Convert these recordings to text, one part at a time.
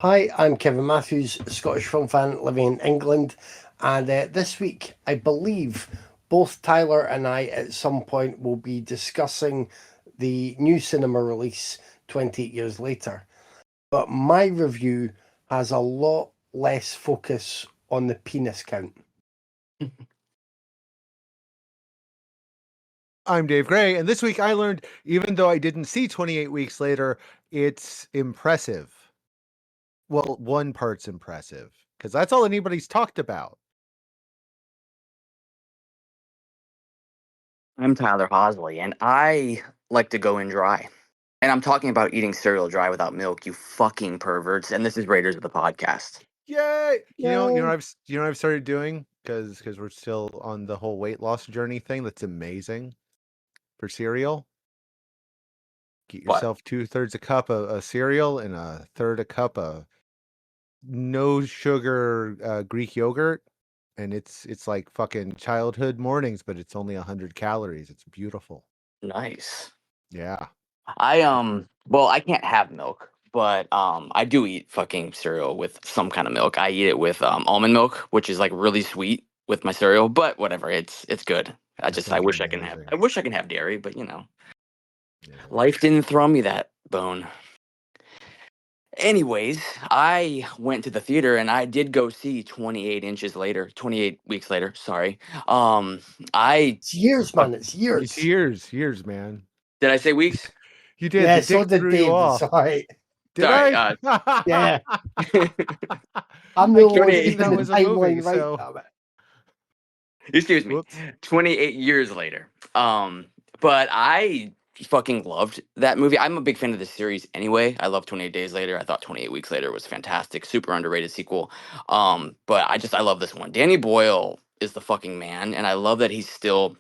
Hi, I'm Kevin Matthews, Scottish film fan living in England, and this week I believe both Tyler and I at some point will be discussing the new cinema release 28 years later. But my review has a lot less focus on the penis count. I'm Dave Gray, and this week I learned, even though I didn't see 28 Weeks Later, it's impressive. Well, one part's impressive, because that's all anybody's talked about. I'm Tyler Hosley, and I like to go in dry. And I'm talking about eating cereal dry without milk, you fucking perverts. And this is Raiders of the Podcast. Yay! You know Yay. what I've started doing, because we're still on the whole weight loss journey thing. That's amazing for cereal. Get What? yourself 2/3 a cup of cereal and a third a cup of no sugar Greek yogurt, and it's like fucking childhood mornings, but it's only 100 calories. It's beautiful. Nice. Yeah. Well, I can't have milk, but I do eat fucking cereal with some kind of milk. I eat it with almond milk, which is like really sweet with my cereal, but whatever, it's good. I sounds wish amazing. I wish I can have dairy, but Yeah. life didn't throw me that bone. Anyways, I went to the theater and I did go see 28 weeks later, sorry. It's years, man. It's It's years. years, man. Did I say weeks? You did. Yeah, The so dick did threw you Dave. off. Sorry. Did Sorry, I? Yeah. I'm I the can't one believe keeping that the was a movie. timeline right. So, Damn it. Excuse me. whoops. 28 years later. But I fucking loved that movie. I'm a big fan of the series anyway. I love 28 Days Later. I thought 28 Weeks Later was fantastic. Super underrated sequel. But I love this one. Danny Boyle is the fucking man, and I love that he's still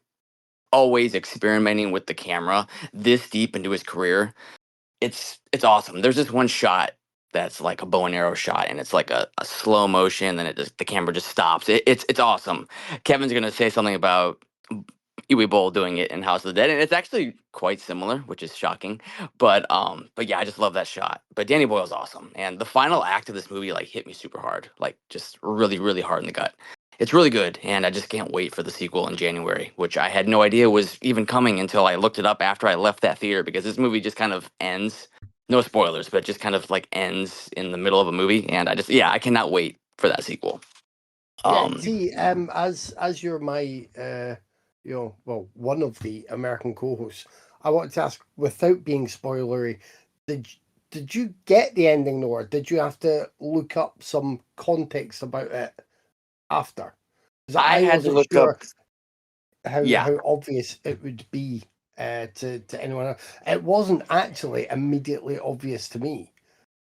always experimenting with the camera this deep into his career. It's awesome. There's this one shot that's like a bow and arrow shot, and it's like a slow motion, then the camera just stops. It's awesome. Kevin's gonna say something about Uwe Boll doing it in House of the Dead, and it's actually quite similar, which is shocking. But yeah, I just love that shot. But Danny Boyle's awesome, and the final act of this movie like hit me super hard, like just really, really hard in the gut. It's really good, and I just can't wait for the sequel in January, which I had no idea was even coming until I looked it up after I left that theater, because this movie just kind of ends. No spoilers, but just kind of like ends in the middle of a movie, and I cannot wait for that sequel. As you're my one of the American co-hosts, I wanted to ask, without being spoilery, did you get the ending though, or did you have to look up some context about it after? 'Cause I had to look up. how obvious it would be to anyone else. It wasn't actually immediately obvious to me,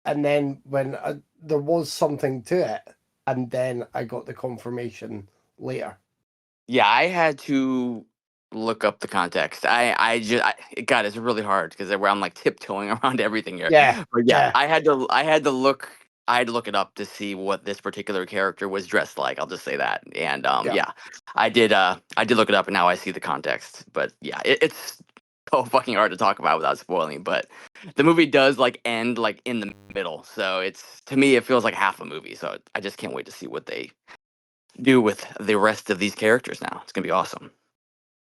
and then when there was something to it, and then I got the confirmation later. Yeah, I had to look up the context. God, it's really hard because I'm like tiptoeing around everything here. Yeah, But yeah. I had to look it up to see what this particular character was dressed like. I'll just say that. And Yeah. I did look it up, and now I see the context. But yeah, it's so fucking hard to talk about without spoiling. But the movie does like end like in the middle, so it's, to me, it feels like half a movie. So I just can't wait to see what they do with the rest of these characters now. It's gonna be awesome.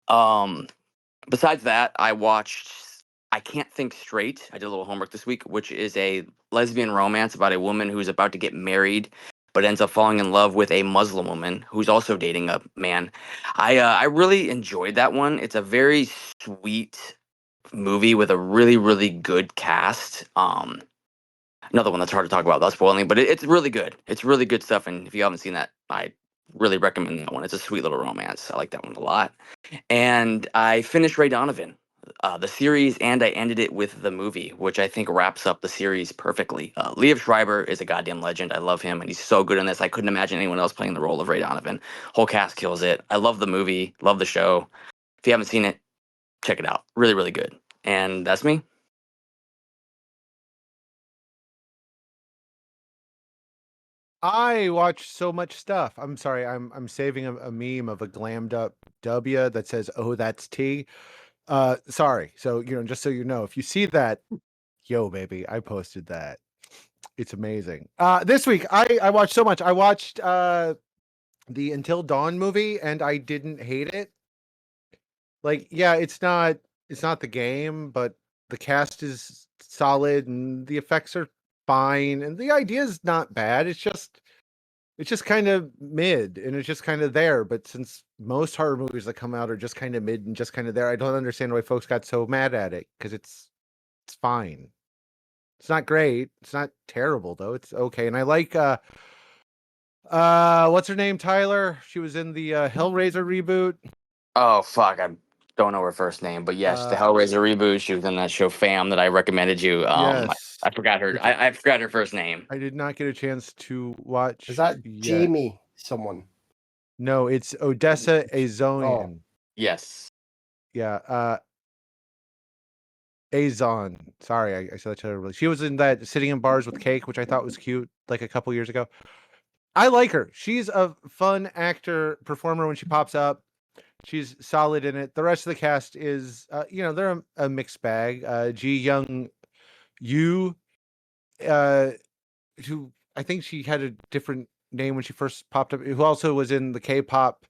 Um, Besides that, I watched I Can't Think Straight. I did a little homework this week, which is a lesbian romance about a woman who's about to get married, but ends up falling in love with a Muslim woman who's also dating a man. I really enjoyed that one. It's a very sweet movie with a really, really good cast. Another one that's hard to talk about without spoiling, but it's really good. It's really good stuff, and if you haven't seen that, I really recommend that one. It's a sweet little romance. I like that one a lot. And I finished Ray Donovan, the series, and I ended it with the movie, which I think wraps up the series perfectly. Liev Schreiber is a goddamn legend. I love him, and he's so good in this. I couldn't imagine anyone else playing the role of Ray Donovan. Whole cast kills it. I love the movie, love the show. If you haven't seen it, check it out. Really, really good. And that's me. I watch so much stuff. I'm sorry. I'm saving a meme of a glammed up W that says, "Oh, that's T." Sorry. So just so you know, if you see that, yo, baby, I posted that. It's amazing. This week I watched so much. I watched the Until Dawn movie, and I didn't hate it. Like, yeah, it's not the game, but the cast is solid and the effects are fine, and the idea is not bad. It's just kind of mid, and it's just kind of there. But since most horror movies that come out are just kind of mid and just kind of there, I don't understand why folks got so mad at it, because it's fine. It's not great. It's not terrible though. It's okay. And I like what's her name? Tyler. She was in the Hellraiser reboot. Oh fuck, I don't know her first name, but yes, the Hellraiser reboot. She was in that show Fam that I recommended you. Yes. I forgot her. I forgot her first name. I did not get a chance to watch. Is that yet. Jamie someone? No, it's Odessa Azonian. Oh. Yes. Yeah. Azon. Sorry, I said that terribly. She was in that Sitting in Bars with Cake, which I thought was cute, like a couple years ago. I like her. She's a fun actor, performer when she pops up. She's solid in it. The rest of the cast is, they're a mixed bag. Ji Young Yu, who I think she had a different name when she first popped up, who also was in the K-pop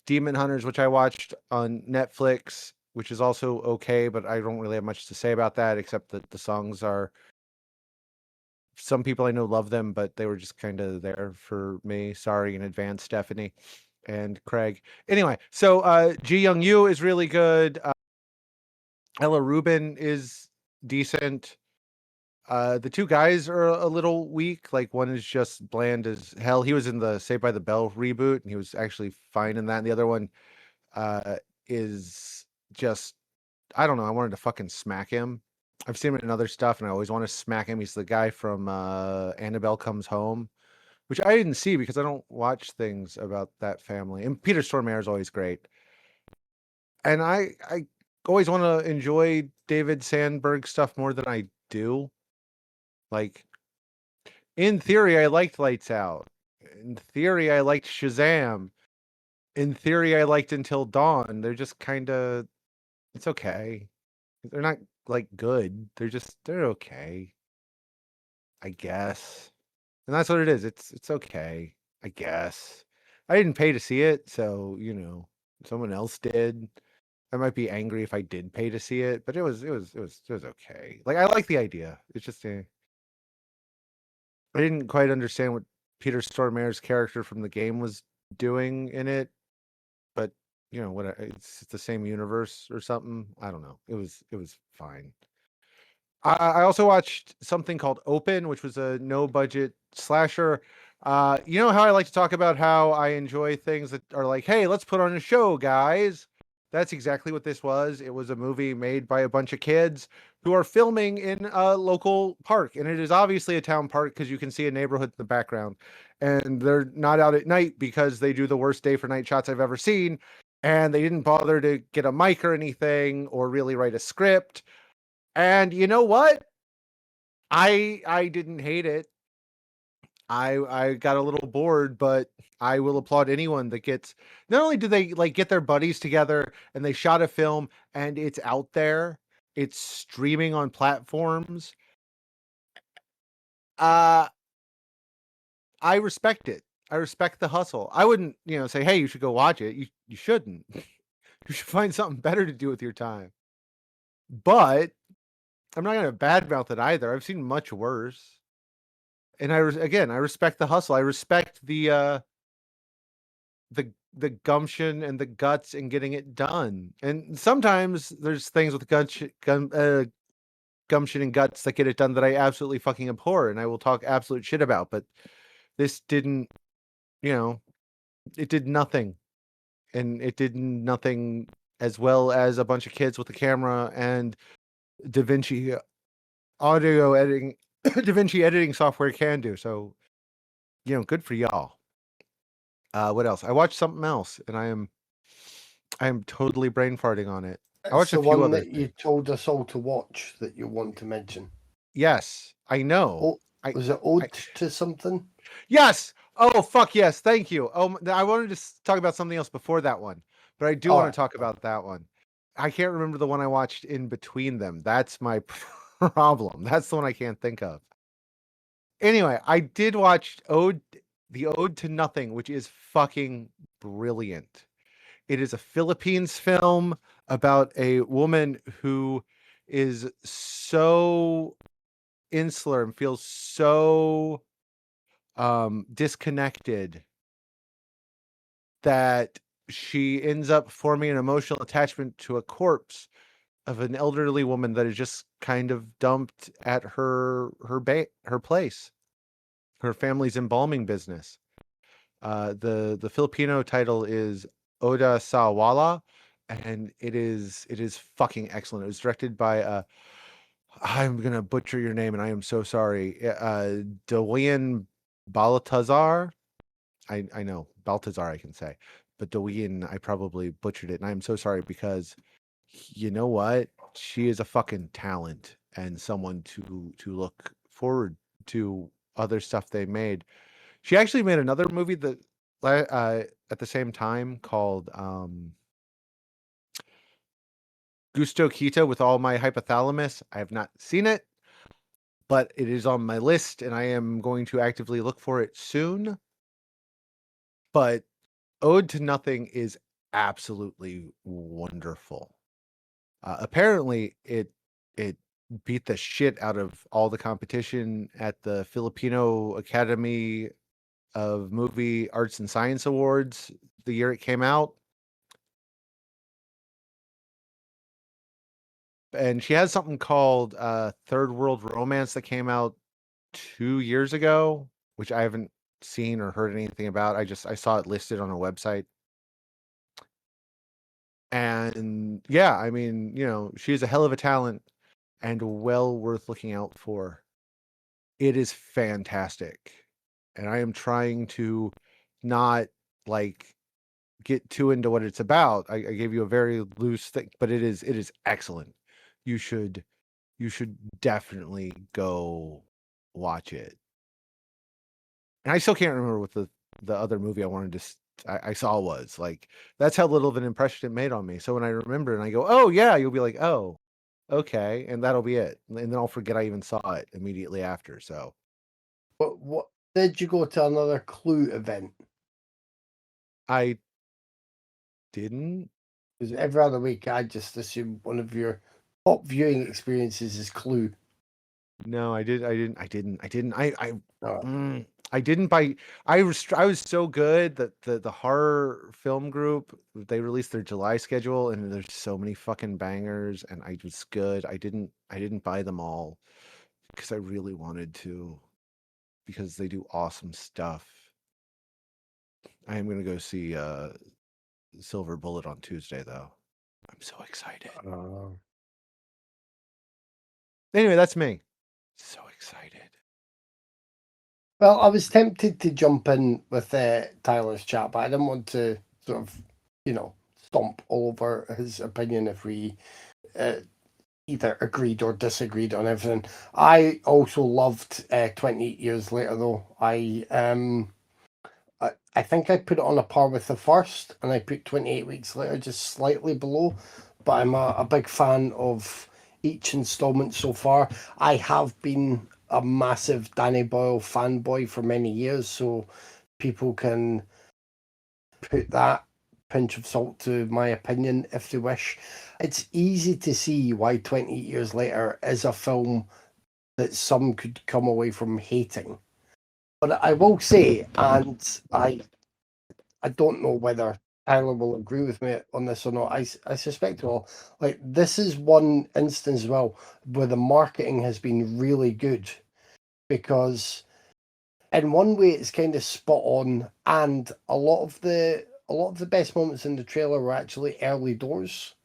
Demon Hunters, which I watched on Netflix, which is also okay, but I don't really have much to say about that, except that the songs are, some people I know love them, but they were just kind of there for me. Sorry in advance, Stephanie and Craig. Anyway, so Ji Young Yu is really good. Ella Rubin is decent. The two guys are a little weak. Like, one is just bland as hell. He was in the Saved by the Bell reboot, and he was actually fine in that. And the other one is just, I don't know. I wanted to fucking smack him. I've seen him in other stuff, and I always want to smack him. He's the guy from Annabelle Comes Home, which I didn't see because I don't watch things about that family. And Peter Stormare is always great. And I always want to enjoy David Sandberg stuff more than I do. Like, in theory, I liked Lights Out. In theory, I liked Shazam. In theory, I liked Until Dawn. They're just kind of, it's okay. They're not like good. They're okay, I guess. And that's what it is. It's okay, I guess. I didn't pay to see it, so someone else did. I might be angry if I did pay to see it, but it was okay. Like, I like the idea. It's just I didn't quite understand what Peter Stormare's character from the game was doing in it, but it's the same universe or something. I don't know. It was fine. I also watched something called Open, which was a no budget slasher. You know how I like to talk about how I enjoy things that are like, hey, let's put on a show, guys. That's exactly what this was. It was a movie made by a bunch of kids who are filming in a local park. And it is obviously a town park because you can see a neighborhood in the background. And they're not out at night because they do the worst day for night shots I've ever seen. And they didn't bother to get a mic or anything or really write a script. And you know what? I didn't hate it. I got a little bored, but I will applaud anyone that gets, not only do they like get their buddies together and they shot a film and it's out there, it's streaming on platforms. I respect it. I respect the hustle. I wouldn't, say, hey, you should go watch it. You shouldn't. You should find something better to do with your time. But I'm not going to badmouth it either. I've seen much worse. And I respect the hustle. I respect the gumption and the guts in getting it done. And sometimes there's things with gumption and guts that get it done that I absolutely fucking abhor, and I will talk absolute shit about. But this didn't, it did nothing, and it did nothing as well as a bunch of kids with a camera and DaVinci audio editing. DaVinci editing software can do. So, good for y'all. What else? I watched something else, and I am totally brain farting on it. I watched the a few one other that you told us all to watch that you want to mention. Yes, I know. Was it Ode to something? Yes. Oh, fuck yes. Thank you. Oh, I wanted to talk about something else before that one, but I do want to talk about that one. I can't remember the one I watched in between them. That's my problem. That's the one I can't think of. Anyway, I did watch the Ode to Nothing, which is fucking brilliant. It is a Philippines film about a woman who is so insular and feels so disconnected that she ends up forming an emotional attachment to a corpse of an elderly woman that is just kind of dumped at her place, her family's embalming business. The Filipino title is Oda sa Wala, and it is fucking excellent. It was directed by I'm gonna butcher your name, and I am so sorry. Dwayne Baltazar. I know Baltazar I can say, but Dwayne I probably butchered it, and I am so sorry because you know what? She is a fucking talent and someone to look forward to other stuff they made. She actually made another movie that at the same time called Gusto Quito with All My Hypothalamus. I have not seen it, but it is on my list and I am going to actively look for it soon. But Ode to Nothing is absolutely wonderful. Apparently, it beat the shit out of all the competition at the Filipino Academy of Movie Arts and Science Awards the year it came out. And she has something called Third World Romance that came out 2 years ago, which I haven't seen or heard anything about. I saw it listed on a website. And yeah, I mean, she's a hell of a talent and well worth looking out for. It is fantastic. And I am trying to not like get too into what it's about. I gave you a very loose thing, but it is excellent. You should definitely go watch it. And I still can't remember what the other movie I wanted to I saw was. Like, that's how little of an impression it made on me. So when I remember and I go, oh yeah, you'll be like, oh, okay, and that'll be it. And then I'll forget I even saw it immediately after. So What did you go to another Clue event? I didn't. Because every other week I just assume one of your top viewing experiences is Clue. No, I didn't. Oh. I didn't buy. I was so good that the horror film group, they released their July schedule and there's so many fucking bangers and I was good. I didn't buy them all because I really wanted to, because they do awesome stuff. I am gonna go see Silver Bullet on Tuesday though. I'm so excited. Anyway, that's me. So excited. Well, I was tempted to jump in with Tyler's chat, but I didn't want to sort of, stomp all over his opinion if we either agreed or disagreed on everything. I also loved 28 Years Later, though. I think I put it on a par with the first, and I put 28 Weeks Later just slightly below. But I'm a big fan of each installment so far. I have been a massive Danny Boyle fanboy for many years, so people can put that pinch of salt to my opinion if they wish. It's easy to see why 20 Years Later is a film that some could come away from hating. But I will say, and I don't know whether Tyler will agree with me on this or not. I suspect he will. Like, this is one instance as well where the marketing has been really good, because in one way it's kind of spot on, and a lot of the best moments in the trailer were actually early doors.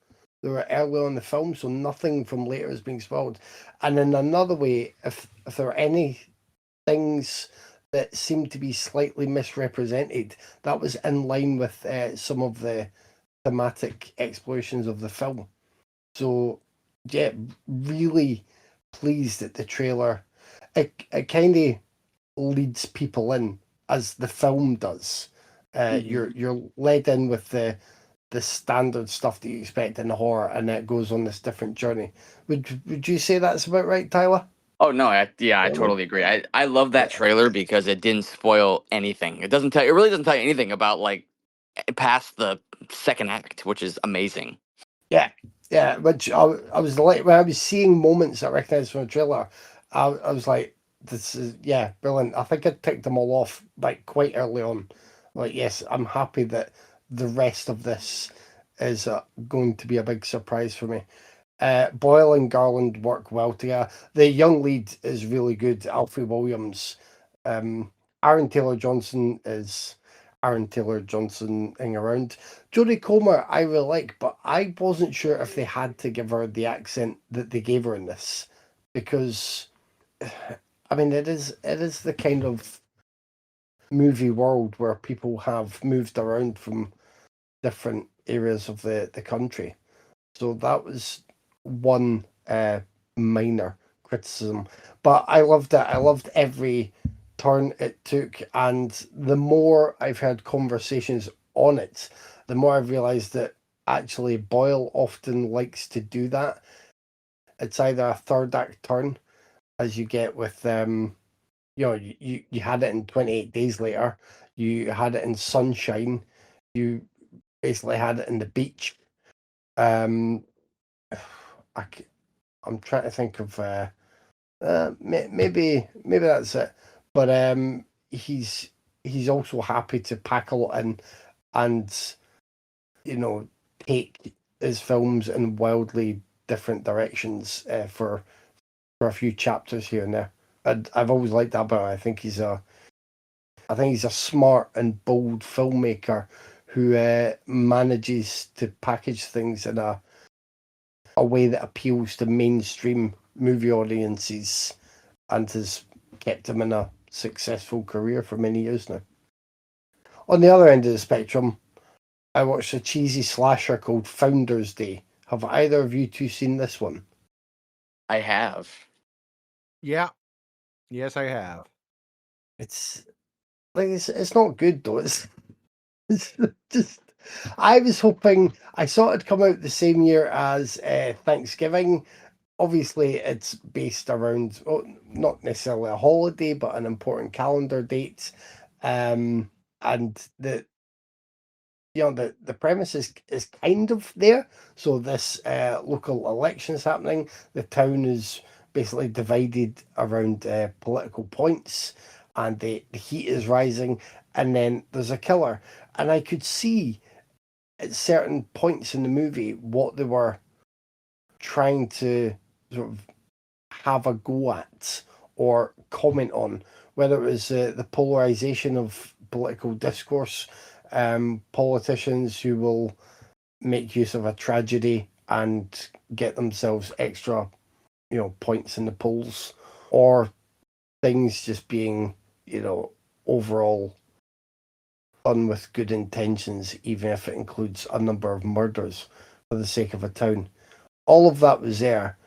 They were early on the film, so nothing from later is being spoiled. And in another way, if there are any things that seem to be slightly misrepresented, that was in line with some of the thematic explorations of the film. So, yeah, really pleased that the trailer, it kind of leads people in as the film does. You're led in with the standard stuff that you expect in horror, and it goes on this different journey. Would you say that's about right, Tyler? Oh no, I You know what I mean? totally agree. I love that Yeah. trailer because it didn't spoil anything. It really doesn't tell you anything about like past the second act, which is amazing. Yeah, yeah. Which I was like when I was seeing moments I recognized from the trailer, I was like, "This is brilliant." I think I ticked them all off like quite early on. Like, yes, I'm happy that the rest of this is going to be a big surprise for me. Boyle and Garland work well together. The young lead is really good. Alfie Williams, Aaron Taylor Johnson is Aaron Taylor Johnson-ing around. Jodie Comer I really like, but I wasn't sure if they had to give her the accent that they gave her in this, because I mean it is the kind of movie world where people have moved around from different areas of the country. So that was one minor criticism. But I loved it. I loved every turn it took. And the more I've had conversations on it, the more I've realised that actually Boyle often likes to do that. It's either a third act turn, as you get with you had it in 28 Days Later, you had it in Sunshine, you basically had it in The Beach. Um, I, I'm trying to think of maybe that's it. But he's also happy to pack a lot in and take his films in wildly different directions for a few chapters here and there. And I've always liked that about him. I think he's a smart and bold filmmaker who manages to package things in a way that appeals to mainstream movie audiences and has kept him in a successful career for many years now. On the other end of the spectrum, I watched a cheesy slasher called Founders Day. Have either of you two seen this one? I have. Yeah. Yes, I have. It's it's not good though. It's just I was hoping I saw it come out the same year as Thanksgiving. Obviously, it's based around not necessarily a holiday, but an important calendar date. And the premise is kind of there. So this local election is happening. The town is basically divided around political points, and the heat is rising. And then there's a killer, and I could see at certain points in the movie what they were trying to sort of have a go at or comment on, whether it was the polarization of political discourse, politicians who will make use of a tragedy and get themselves extra, points in the polls, or things just being, overall done with good intentions, even if it includes a number of murders for the sake of a town. All of that was there,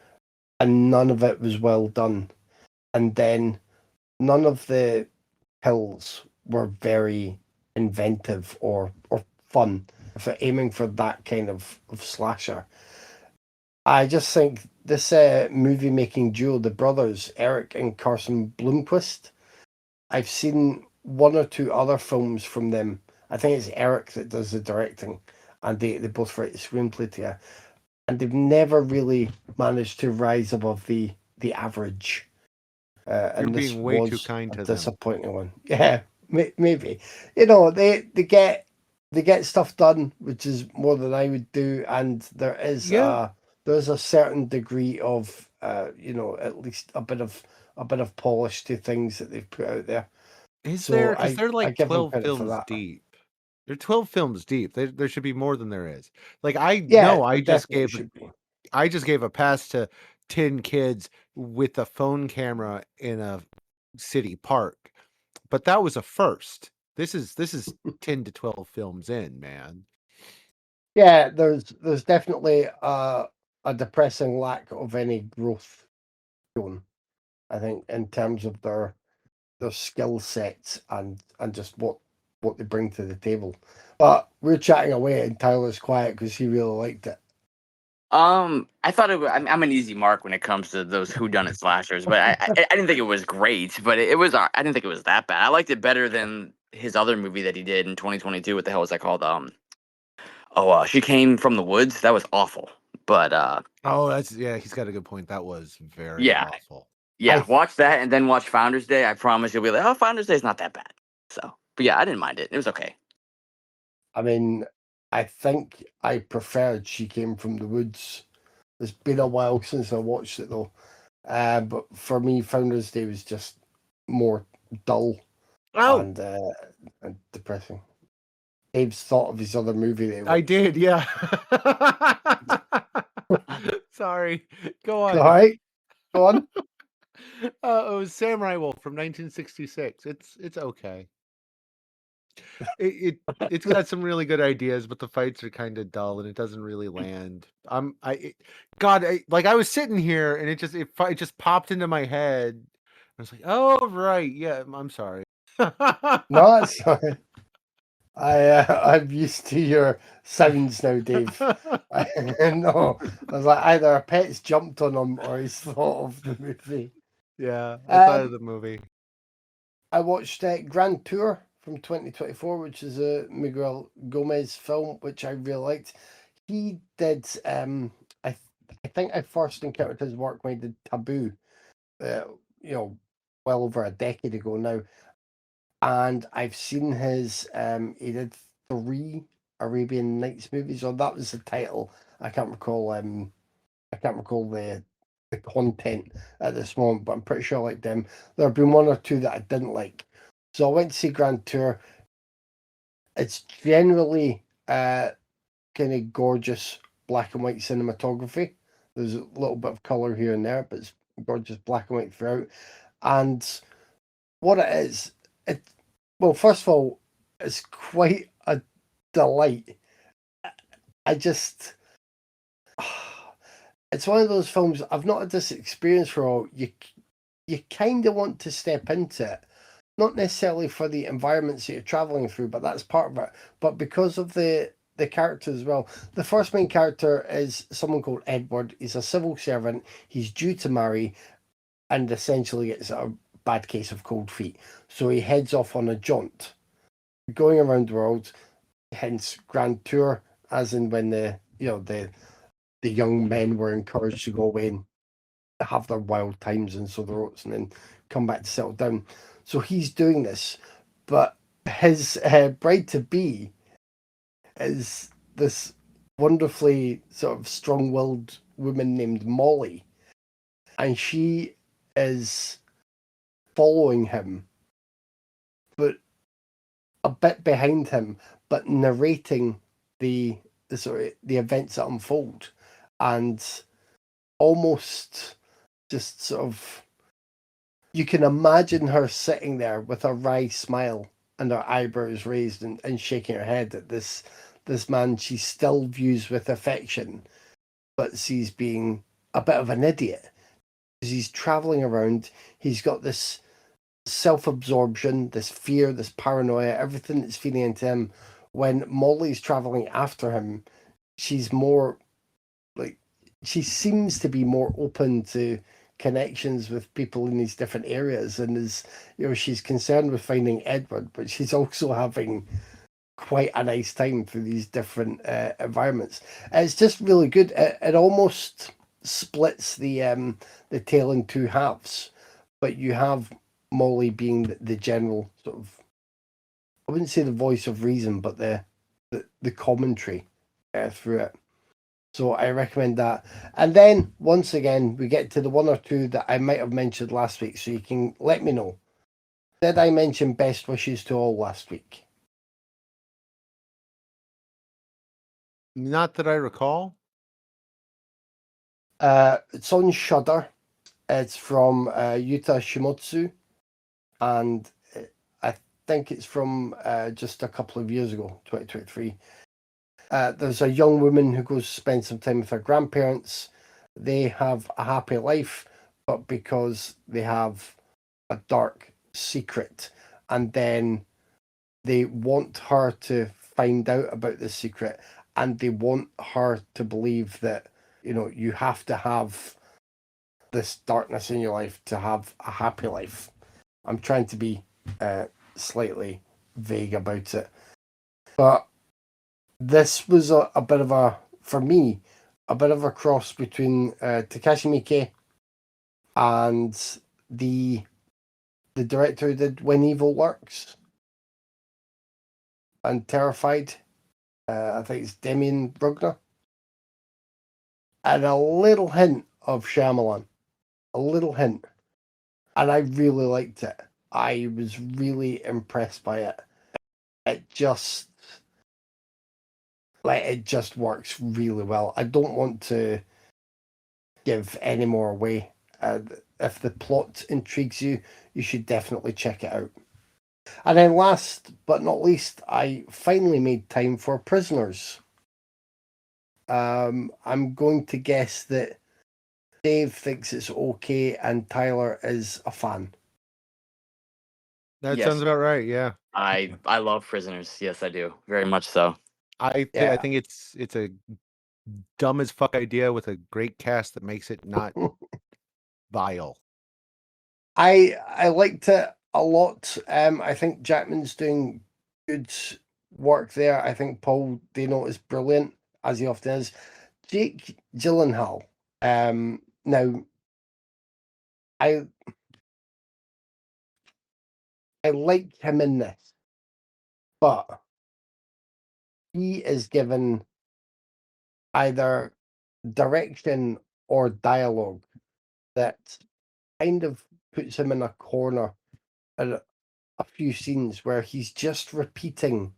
and none of it was well done. And then none of the kills were very inventive or fun for aiming for that kind of slasher. I just think this movie making duo, the brothers Eric and Carson Bloomquist, I've seen one or two other films from them. I think it's Eric that does the directing, and they both write the screenplay together. And they've never really managed to rise above the average. You're And this being way too was kind a to them. disappointing one. Yeah, maybe. They get stuff done, which is more than I would do, and Yeah. there's a certain degree of at least a bit of polish to things that they've put out there. Is So there? Because they're I like give them 12 credit for films that. deep. They're 12 films deep. There should be more than there is. Like I Yeah, know there definitely should be. I just gave a pass to 10 kids with a phone camera in a city park. But that was a first. This is 10 to 12 films in, man. Yeah, there's definitely a depressing lack of any growth shown, I think, in terms of their skill sets and just what they bring to the table. But we're chatting away and Tyler's quiet because he really liked it. I thought I'm an easy mark when it comes to those whodunit slashers, but I didn't think it was great, but it was. I didn't think it was that bad. I liked it better than his other movie that he did in 2022. What the hell was that called? She Came from the Woods. That was awful. But Oh, he's got a good point. That was very yeah, awful. yeah. Watch that and then watch Founders Day. I promise you'll be like, oh, Founders Day is not that bad. So, but yeah, I didn't mind it. It was okay. I mean, I think I preferred She Came from the Woods. It's been a while since I watched it though. But for me, Founders Day was just more dull Oh, and depressing. Dave's thought of his other movie that he I watched. did, yeah. Sorry. Go on. All right, go on. It was Samurai Wolf from 1966. It's okay. It's got some really good ideas, but the fights are kind of dull and it doesn't really land. I was sitting here and it just popped into my head. I was like, oh right, yeah. I'm sorry. No, it's fine. I'm used to your sounds now, Dave. No, I was like either a pet's jumped on him or he's thought of the movie. Yeah, I thought of the movie. I watched Grand Tour from 2024, which is a Miguel Gomez film, which I really liked. He did. I think I first encountered his work when he did Taboo. You know, well over a decade ago now, and I've seen his. He did 3 Arabian Nights movies, or that was the title. I can't recall. I can't recall the content at this moment, but I'm pretty sure I liked them. There have been 1 or 2 that I didn't like. So I went to see Grand Tour. It's generally kind of gorgeous black and white cinematography. There's a little bit of color here and there, but it's gorgeous black and white throughout. And what it is, well, first of all, it's quite a delight. I just, it's one of those films. I've not had this experience for all. You kind of want to step into it, not necessarily for the environments that you're traveling through, but that's part of it. But because of the character as well. The first main character is someone called Edward. He's a civil servant. He's due to marry, and essentially it's a bad case of cold feet. So he heads off on a jaunt, going around the world. Hence, Grand Tour, as in when the young men were encouraged to go away and have their wild times and sow their oats and then come back to settle down. So he's doing this, but his bride to be is this wonderfully sort of strong-willed woman named Molly, and she is following him, but a bit behind him, but narrating the events that unfold, and almost just sort of, you can imagine her sitting there with a wry smile and her eyebrows raised and shaking her head at this man she still views with affection, but sees being a bit of an idiot. Because he's traveling around, he's got this self-absorption, this fear, this paranoia, everything that's feeding into him. When Molly's traveling after him, she's more like, she seems to be more open to connections with people in these different areas, and is, she's concerned with finding Edward, but she's also having quite a nice time through these different environments. It's just really good. It almost splits the tale in 2 halves, but you have Molly being the general sort of, I wouldn't say the voice of reason, but the commentary through it. So I recommend that. And then once again, we get to the 1 or 2 that I might have mentioned last week, so you can let me know. Did I mention Best Wishes to All last week? Not that I recall. It's on Shudder. It's from Yuta Shimotsu, and I think it's from just a couple of years ago, 2023. There's a young woman who goes to spend some time with her grandparents. They have a happy life, but because they have a dark secret, and then they want her to find out about the secret, and they want her to believe that you have to have this darkness in your life to have a happy life. I'm trying to be slightly vague about it, but this was a bit of a, for me, a bit of a cross between Takashi Miike and the director who did When Evil Lurks and Terrified. I think it's Damien Brugner. And a little hint of Shyamalan. A little hint. And I really liked it. I was really impressed by it. It just works really well. I don't want to give any more away. If the plot intrigues you, you should definitely check it out. And then last but not least, I finally made time for Prisoners. I'm going to guess that Dave thinks it's okay and Tyler is a fan. That Yes. sounds about right. Yeah. I love Prisoners. Yes, I do. Very much so. I Yeah. think it's a dumb as fuck idea with a great cast that makes it not vile. I liked it a lot. I think Jackman's doing good work there. I think Paul Dano is brilliant, as he often is. Jake Gyllenhaal. Now, I like him in this, but he is given either direction or dialogue that kind of puts him in a corner at a few scenes where he's just repeating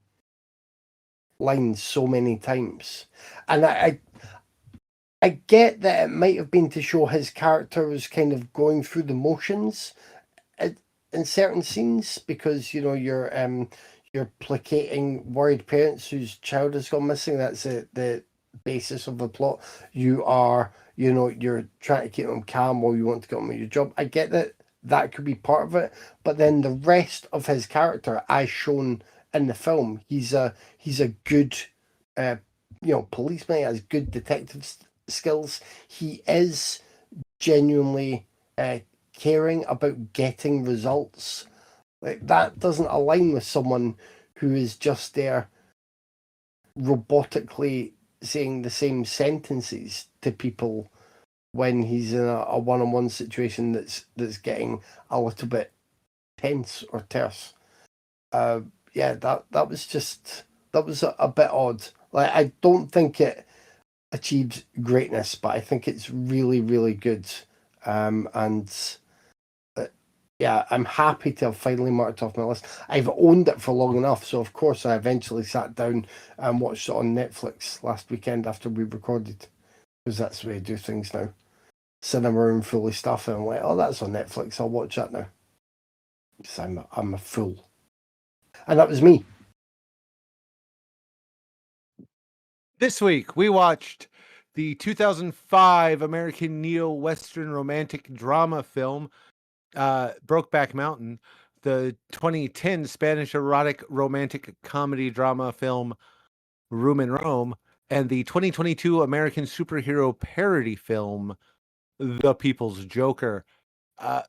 lines so many times. And I get that it might have been to show his character was kind of going through the motions in certain scenes, because you're placating worried parents whose child has gone missing. That's the basis of the plot. You're trying to keep them calm while you want to get on with your job. I get that could be part of it, but then the rest of his character, as shown in the film, he's a good policeman. He has good detective skills. He is genuinely caring about getting results. Like, that doesn't align with someone who is just there robotically saying the same sentences to people when he's in a one-on-one situation that's getting a little bit tense or terse. That was a bit odd. Like, I don't think it achieved greatness, but I think it's really, really good. I'm happy to have finally marked off my list. I've owned it for long enough, so of course I eventually sat down and watched it on Netflix last weekend after we recorded, because that's the way I do things now. Cinema room fully stuffed, and I'm like, oh, that's on Netflix, I'll watch that now. Because I'm a fool. And that was me. This week we watched the 2005 American neo-Western romantic drama film Brokeback Mountain, the 2010 Spanish erotic romantic comedy drama film Room in Rome, and the 2022 American superhero parody film The People's Joker. I'm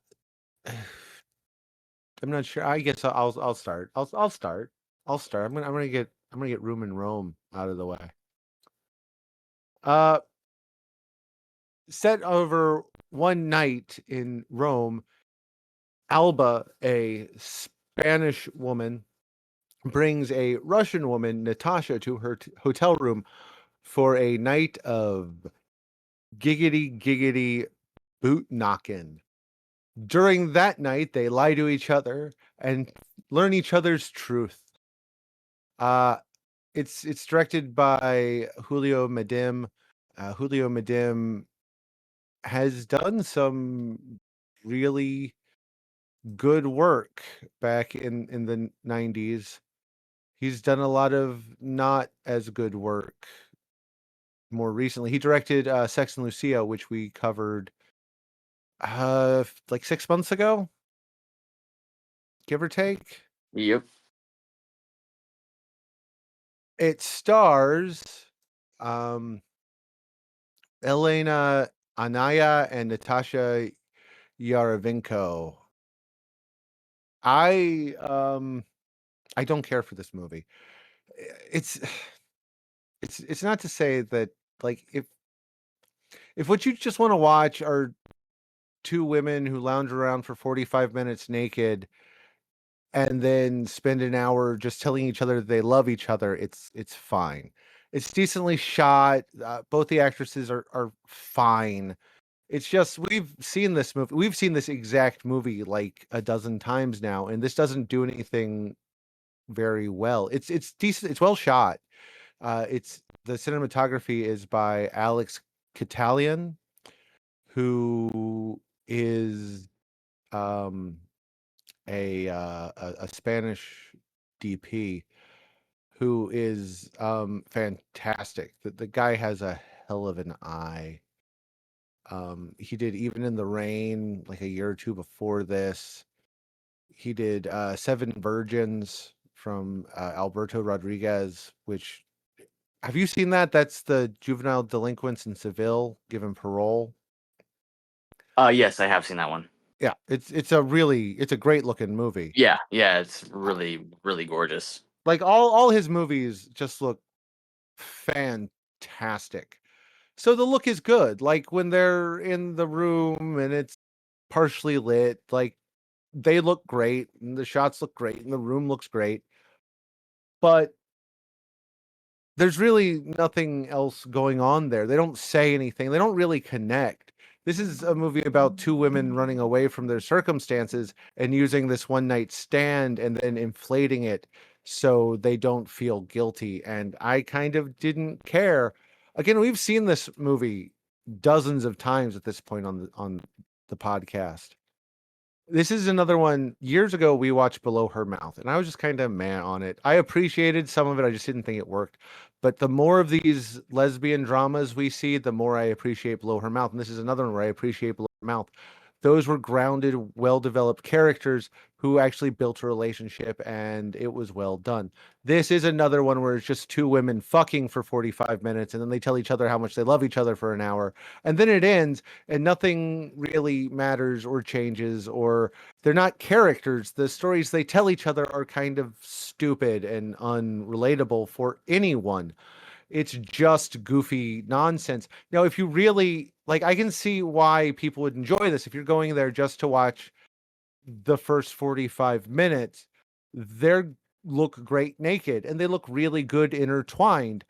not sure. I guess I'll start. I'll start. I'm gonna get Room in Rome out of the way. Set over one night in Rome, Alba, a Spanish woman, brings a Russian woman, Natasha, to her hotel room for a night of giggity boot knocking. During that night, they lie to each other and learn each other's truth. It's directed by Julio Medem. Julio Medem has done some really good work back in the 90s. He's done a lot of not as good work more recently. He directed Sex and Lucia, which we covered like 6 months ago, give or take. Yep. It stars um Elena Anaya and Natasha Yarovenko. I don't care for this movie. It's it's not to say that, like, if what you just want to watch are two women who lounge around for 45 minutes naked and then spend an hour just telling each other they love each other, it's fine. It's decently shot. Both the actresses are fine. It's just we've seen this movie. We've seen this exact movie like a dozen times now, and this doesn't do anything very well. It's decent. It's well shot. It's the cinematography is by Alex Catalian, who is um a Spanish DP who is fantastic. The guy has a hell of an eye. He did Even in the Rain like a year or two before this. He did Seven Virgins from Alberto Rodriguez, which, have you seen that? That's the juvenile delinquents in Seville given parole. Yes, I have seen that one. Yeah, it's a great looking movie. Yeah, it's really, really gorgeous. Like all his movies just look fantastic. So the look is good. Like when they're in the room and it's partially lit, like they look great and the shots look great and the room looks great. But there's really nothing else going on there. They don't say anything. They don't really connect. This is a movie about two women running away from their circumstances and using this one night stand and then inflating it so they don't feel guilty. And I kind of didn't care. Again, we've seen this movie dozens of times at this point on the podcast. This is another one. Years ago, we watched Below Her Mouth, and I was just kind of meh on it. I appreciated some of it. I just didn't think it worked. But the more of these lesbian dramas we see, the more I appreciate Below Her Mouth. And this is another one where I appreciate Below Her Mouth. Those were grounded, well-developed characters who actually built a relationship, and it was well done. This is another one where it's just two women fucking for 45 minutes, and then they tell each other how much they love each other for an hour, and then it ends, and nothing really matters or changes, or they're not characters. The stories they tell each other are kind of stupid and unrelatable for anyone. It's just goofy nonsense. Now, if you really like, I can see why people would enjoy this. If you're going there just to watch the first 45 minutes, they look great naked and they look really good intertwined.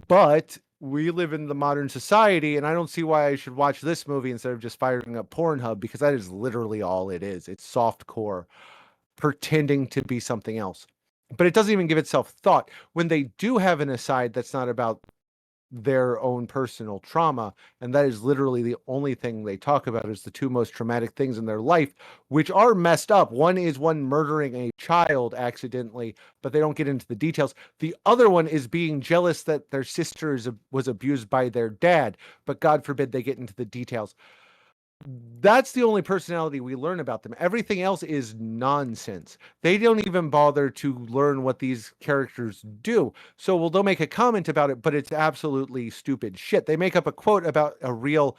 But we live in the modern society, and I don't see why I should watch this movie instead of just firing up Pornhub, because that is literally all it is. It's softcore pretending to be something else. But it doesn't even give itself thought. When they do have an aside that's not about their own personal trauma, and that is literally the only thing they talk about, is the two most traumatic things in their life, which are messed up. One is one murdering a child accidentally, but they don't get into the details. The other one is being jealous that their sister was abused by their dad, but God forbid they get into the details. That's the only personality we learn about them. Everything else is nonsense. They don't even bother to learn what these characters do. So, well, they'll make a comment about it, but it's absolutely stupid shit. They make up a quote about a real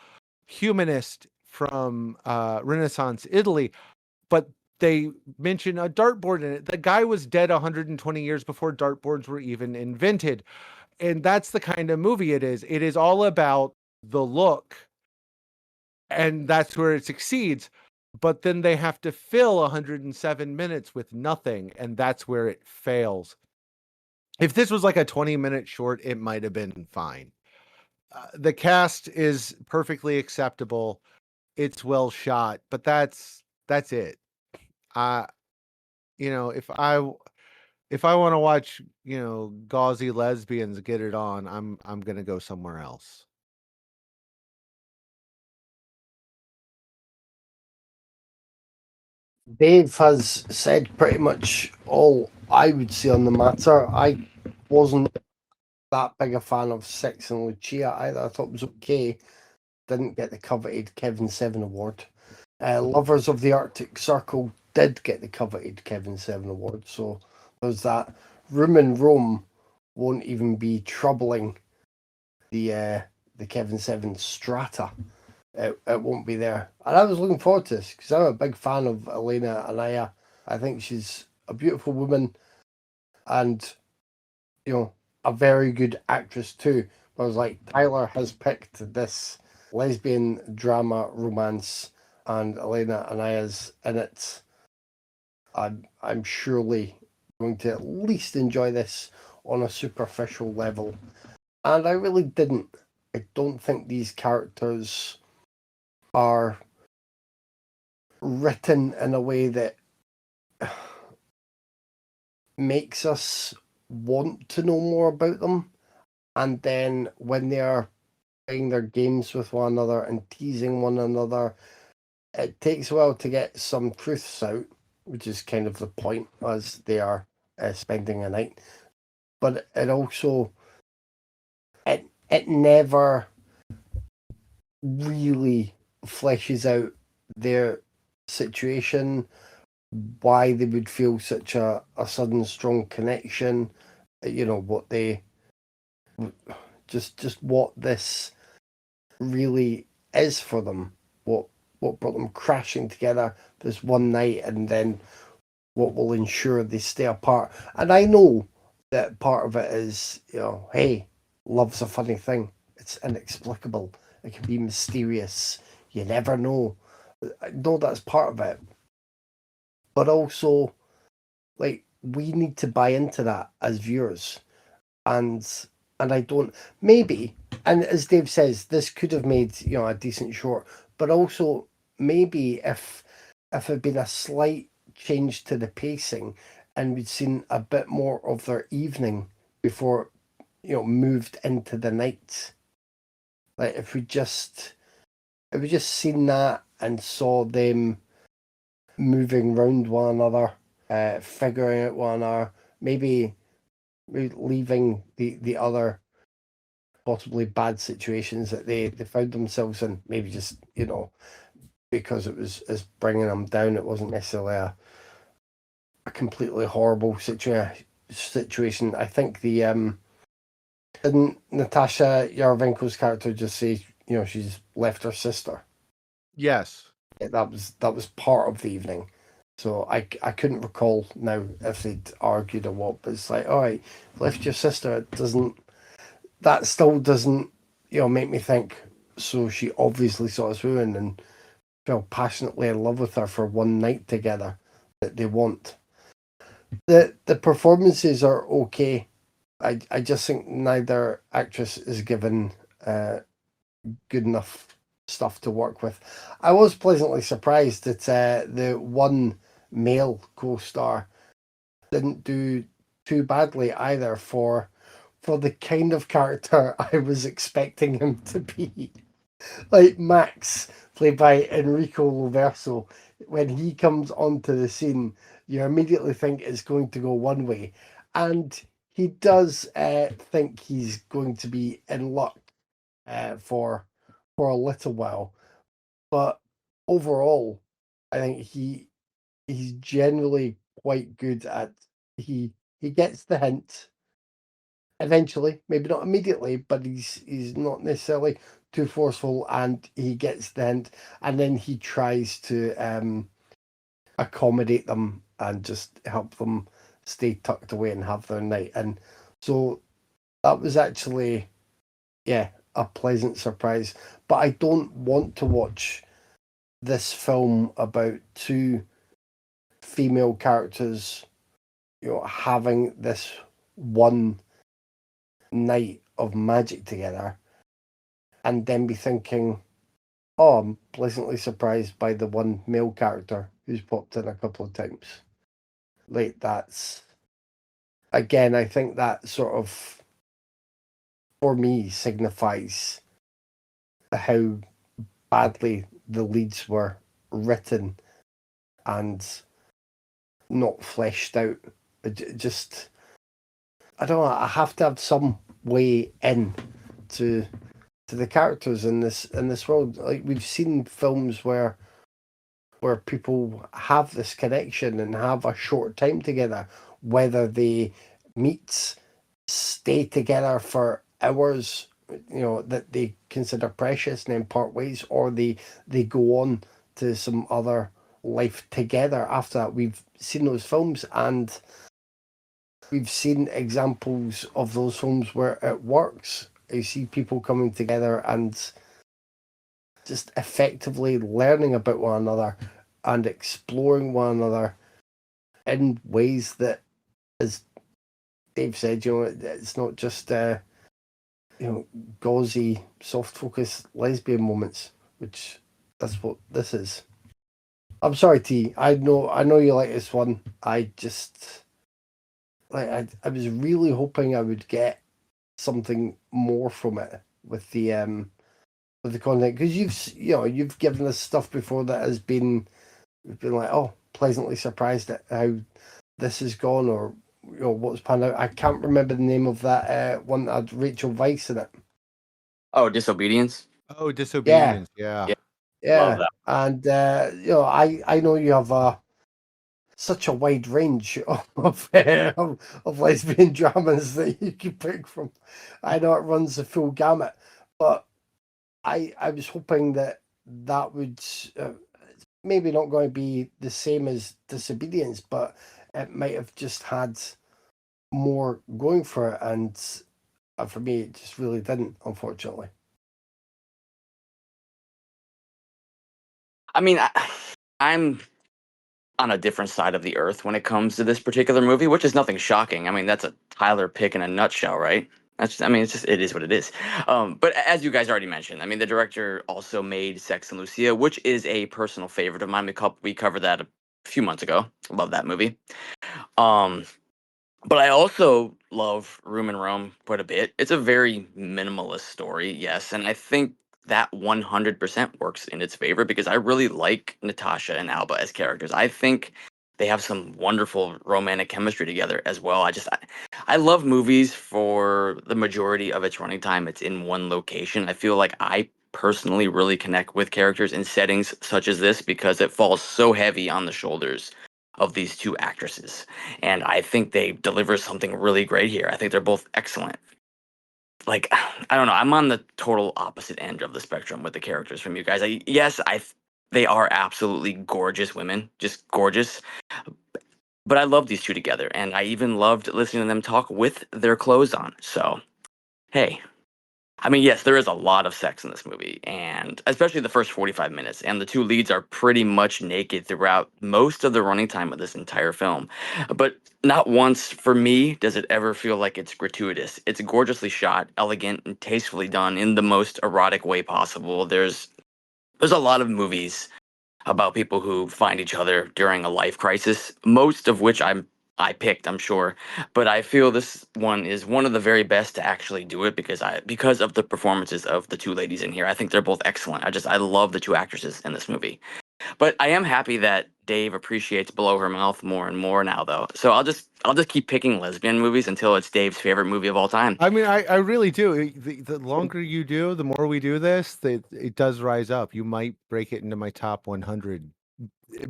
humanist from Renaissance Italy, but they mention a dartboard in it. The guy was dead 120 years before dartboards were even invented. And that's the kind of movie it is. It is all about the look, and that's where it succeeds. But then they have to fill 107 minutes with nothing, and that's where it fails. If this was like a 20-minute short, it might have been fine. The cast is perfectly acceptable. It's well shot, but that's it. If I want to watch, gauzy lesbians get it on, I'm gonna go somewhere else. Dave has said pretty much all I would say on the matter. I wasn't that big a fan of Six and Lucia either. I thought it was okay. Didn't get the coveted Kevin Seven award. Lovers of the Arctic Circle did get the coveted Kevin Seven award. So there's that. Room in Rome won't even be troubling the the Kevin Seven strata. It won't be there. And I was looking forward to this because I'm a big fan of Elena Anaya. I think she's a beautiful woman and, you know, a very good actress too. I was like, Tyler has picked this lesbian drama romance and Elena Anaya's in it. I'm surely going to at least enjoy this on a superficial level. And I really didn't. I don't think these characters are written in a way that makes us want to know more about them. And then when they are playing their games with one another and teasing one another, it takes a while to get some truths out, which is kind of the point as they are spending a night. But it also, it never really fleshes out their situation, why they would feel such a sudden strong connection, you know, what they just what this really is for them, what brought them crashing together this one night, and then what will ensure they stay apart. And I know that part of it is, you know, hey, love's a funny thing. It's inexplicable. It can be mysterious. You never know. I know that's part of it. But also, like, we need to buy into that as viewers. And I don't, maybe, and as Dave says, this could have made, you know, a decent short, but also maybe if it'd been a slight change to the pacing and we'd seen a bit more of their evening before, you know, moved into the night. Like if we just seen that and saw them moving round one another, figuring out one another, maybe leaving the other possibly bad situations that they found themselves in, maybe just, you know, because it was bringing them down. It wasn't necessarily a completely horrible situation. I think the didn't Natasha Yarvinko's character just say, you know, she's left her sister? Yes. That was part of the evening. So I couldn't recall now if they'd argued or what, but it's like, all right, left your sister. That still doesn't, you know, make me think, so she obviously saw us ruin and fell passionately in love with her for one night together that they want. The performances are okay. I just think neither actress is given good enough stuff to work with. I was pleasantly surprised that the one male co-star didn't do too badly either for the kind of character I was expecting him to be. Like Max, played by Enrico Loverso, when he comes onto the scene, you immediately think it's going to go one way. And he does think he's going to be in luck for a little while. But overall, I think he's generally quite good at he gets the hint eventually, maybe not immediately, but he's not necessarily too forceful, and he gets the hint, and then he tries to accommodate them and just help them stay tucked away and have their night. And so that was actually, yeah, a pleasant surprise. But I don't want to watch this film about two female characters, you know, having this one night of magic together and then be thinking, oh, I'm pleasantly surprised by the one male character who's popped in a couple of times. Like, that's, again, I think that sort of, for me, signifies how badly the leads were written and not fleshed out. Just, I don't know, I have to have some way in to the characters in this world. Like, we've seen films where people have this connection and have a short time together, whether they meet, stay together for hours, that they consider precious and then part ways, or they go on to some other life together after that. We've seen those films, and we've seen examples of those films where it works. You see people coming together and just effectively learning about one another and exploring one another in ways that, as Dave said, it's not just gauzy, soft focus lesbian moments, which that's what this is. I'm sorry, T. I know you like this one. I just I was really hoping I would get something more from it with the content, because you've given us stuff before that has been, we've been like, oh, pleasantly surprised at how this has gone, or what's panned out. I can't remember the name of that one that had Rachel Weisz in it. Oh, Disobedience. Oh, Disobedience. Yeah. Love Yeah, that. and I know you have such a wide range of lesbian dramas that you can pick from. I know it runs the full gamut, but I was hoping that would maybe not going to be the same as Disobedience, but it might have just had more going for it, and for me, it just really didn't, unfortunately. I mean, I'm on a different side of the earth when it comes to this particular movie, which is nothing shocking. I mean, that's a Tyler pick in a nutshell, right? It is what it is. But as you guys already mentioned, I mean, the director also made Sex and Lucia, which is a personal favorite of mine. We covered that a few months ago. Love that movie. Um, but I also love Room and Rome quite a bit. It's a very minimalist story, yes, and I think that 100% works in its favor because I really like Natasha and Alba as characters. I think they have some wonderful romantic chemistry together as well. I love movies for the majority of its running time. It's in one location. I feel like I personally really connect with characters in settings such as this because it falls so heavy on the shoulders of these two actresses. And I think they deliver something really great here. I think they're both excellent. Like, I don't know, I'm on the total opposite end of the spectrum with the characters from you guys. They are absolutely gorgeous women, just gorgeous. But I love these two together, and I even loved listening to them talk with their clothes on. So, hey, I mean, yes, there is a lot of sex in this movie, and especially the first 45 minutes. And the two leads are pretty much naked throughout most of the running time of this entire film. But not once, for me, does it ever feel like it's gratuitous. It's gorgeously shot, elegant, and tastefully done in the most erotic way possible. There's a lot of movies about people who find each other during a life crisis, most of which I picked, I'm sure, but I feel this one is one of the very best to actually do it because of the performances of the two ladies in here. I think they're both excellent. I love the two actresses in this movie. But I am happy that Dave appreciates Below Her Mouth more and more now, though. So I'll just keep picking lesbian movies until it's Dave's favorite movie of all time. I mean, I really do. The longer you do, the more we do this, it does rise up. You might break it into my top 100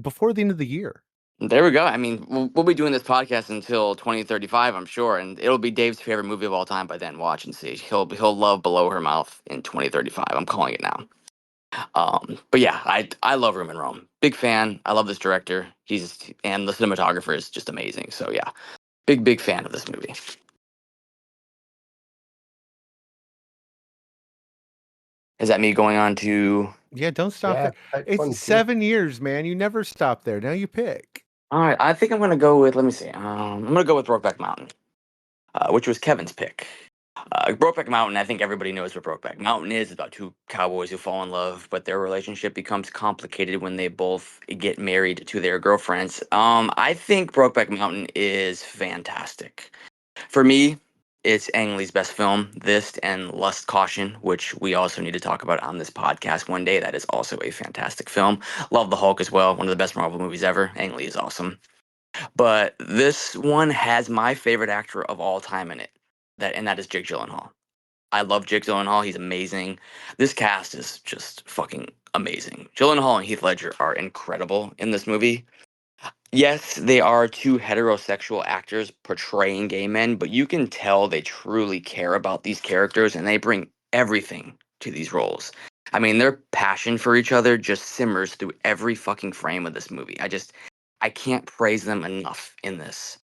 before the end of the year. There we go. I mean, we'll be doing this podcast until 2035, I'm sure, and it'll be Dave's favorite movie of all time by then. Watch and see. He'll love Below Her Mouth in 2035. I'm calling it now. But yeah, I love Room and Rome. Big fan. I love this director. And the cinematographer is just amazing. So yeah, big fan of this movie. Is that me going on to? Yeah, don't stop Yeah, there. It's 7 years, man. You never stop there. Now you pick. All right, I think I'm gonna go with. Let me see. I'm gonna go with Brokeback Mountain, which was Kevin's pick. Brokeback Mountain, I think everybody knows what Brokeback Mountain is. It's about two cowboys who fall in love, but their relationship becomes complicated when they both get married to their girlfriends. I think Brokeback Mountain is fantastic. For me, it's Ang Lee's best film, this and Lust Caution, which we also need to talk about on this podcast one day. That is also a fantastic film. Love the Hulk as well, one of the best Marvel movies ever. Ang Lee is awesome. But this one has my favorite actor of all time in it, and that is Jake Gyllenhaal. I love Jake Gyllenhaal. He's amazing. This cast is just fucking amazing. Gyllenhaal and Heath Ledger are incredible in this movie. Yes, they are two heterosexual actors portraying gay men, but you can tell they truly care about these characters and they bring everything to these roles. I mean, their passion for each other just simmers through every fucking frame of this movie. I can't praise them enough in this.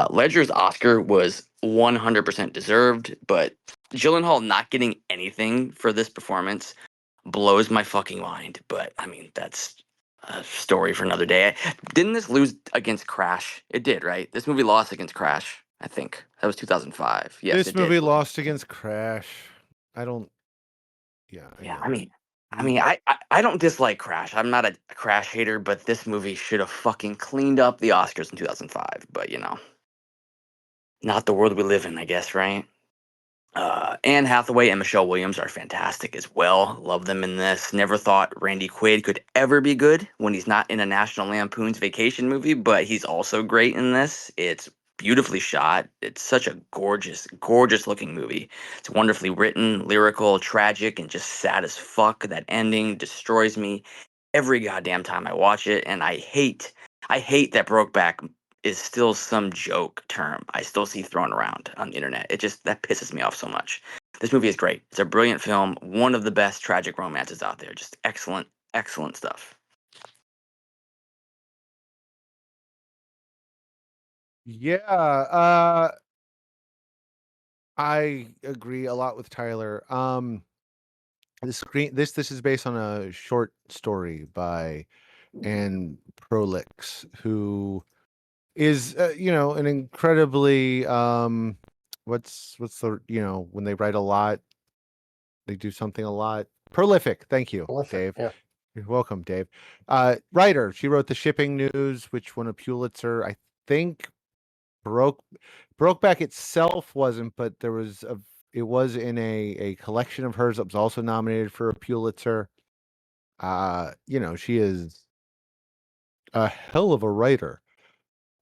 Ledger's Oscar was 100% deserved, but Gyllenhaal not getting anything for this performance blows my fucking mind. But I mean, that's a story for another day. Didn't this lose against Crash? It did, right? This movie lost against Crash, I think. That was 2005. Yes, This it did. movie lost against Crash. I don't. Yeah, I Yeah, know. I don't dislike Crash. I'm not a Crash hater, but this movie should have fucking cleaned up the Oscars in 2005. But not the world we live in, I guess, right? Anne Hathaway and Michelle Williams are fantastic as well. Love them in this. Never thought Randy Quaid could ever be good when he's not in a National Lampoon's Vacation movie, but he's also great in this. It's beautifully shot. It's such a gorgeous, gorgeous looking movie. It's wonderfully written, lyrical, tragic, and just sad as fuck. That ending destroys me every goddamn time I watch it, and I hate that Brokeback is still some joke term I still see thrown around on the internet. It just that pisses me off so much. This movie is great. It's a brilliant film, one of the best tragic romances out there. Just excellent, excellent stuff. Yeah, I agree a lot with Tyler. This is based on a short story by Anne Prolix, who is an incredibly what's the when they write a lot, they do something a lot prolific. Thank you, Prolific, Dave. yeah. You're welcome, Dave. Writer. She wrote The Shipping News, which won a Pulitzer. I think Brokeback itself wasn't, but it was in a collection of hers that was also nominated for a Pulitzer. She is a hell of a writer.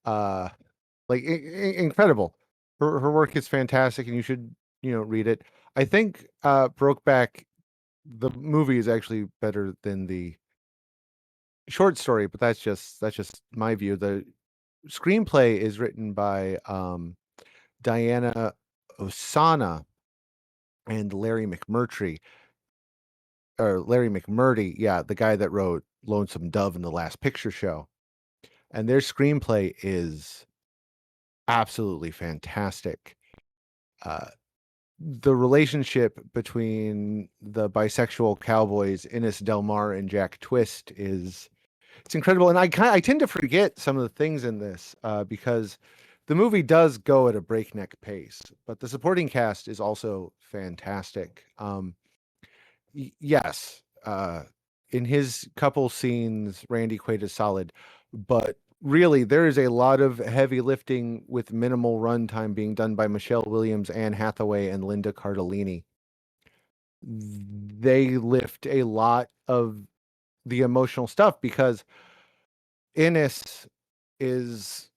Like incredible. Her work is fantastic, and you should read it. I think Brokeback, the movie, is actually better than the short story, but that's just my view. The screenplay is written by Diana Osana and Larry McMurtry, or Larry McMurdy, yeah, the guy that wrote Lonesome Dove and The Last Picture Show. And their screenplay is absolutely fantastic. The relationship between the bisexual cowboys Ennis Del Mar and Jack Twist it's incredible. And I tend to forget some of the things in this because the movie does go at a breakneck pace, but the supporting cast is also fantastic. Yes, in his couple scenes, Randy Quaid is solid, but really there is a lot of heavy lifting with minimal runtime being done by Michelle Williams, Anne Hathaway, and Linda Cardellini. They lift a lot of the emotional stuff because Ennis is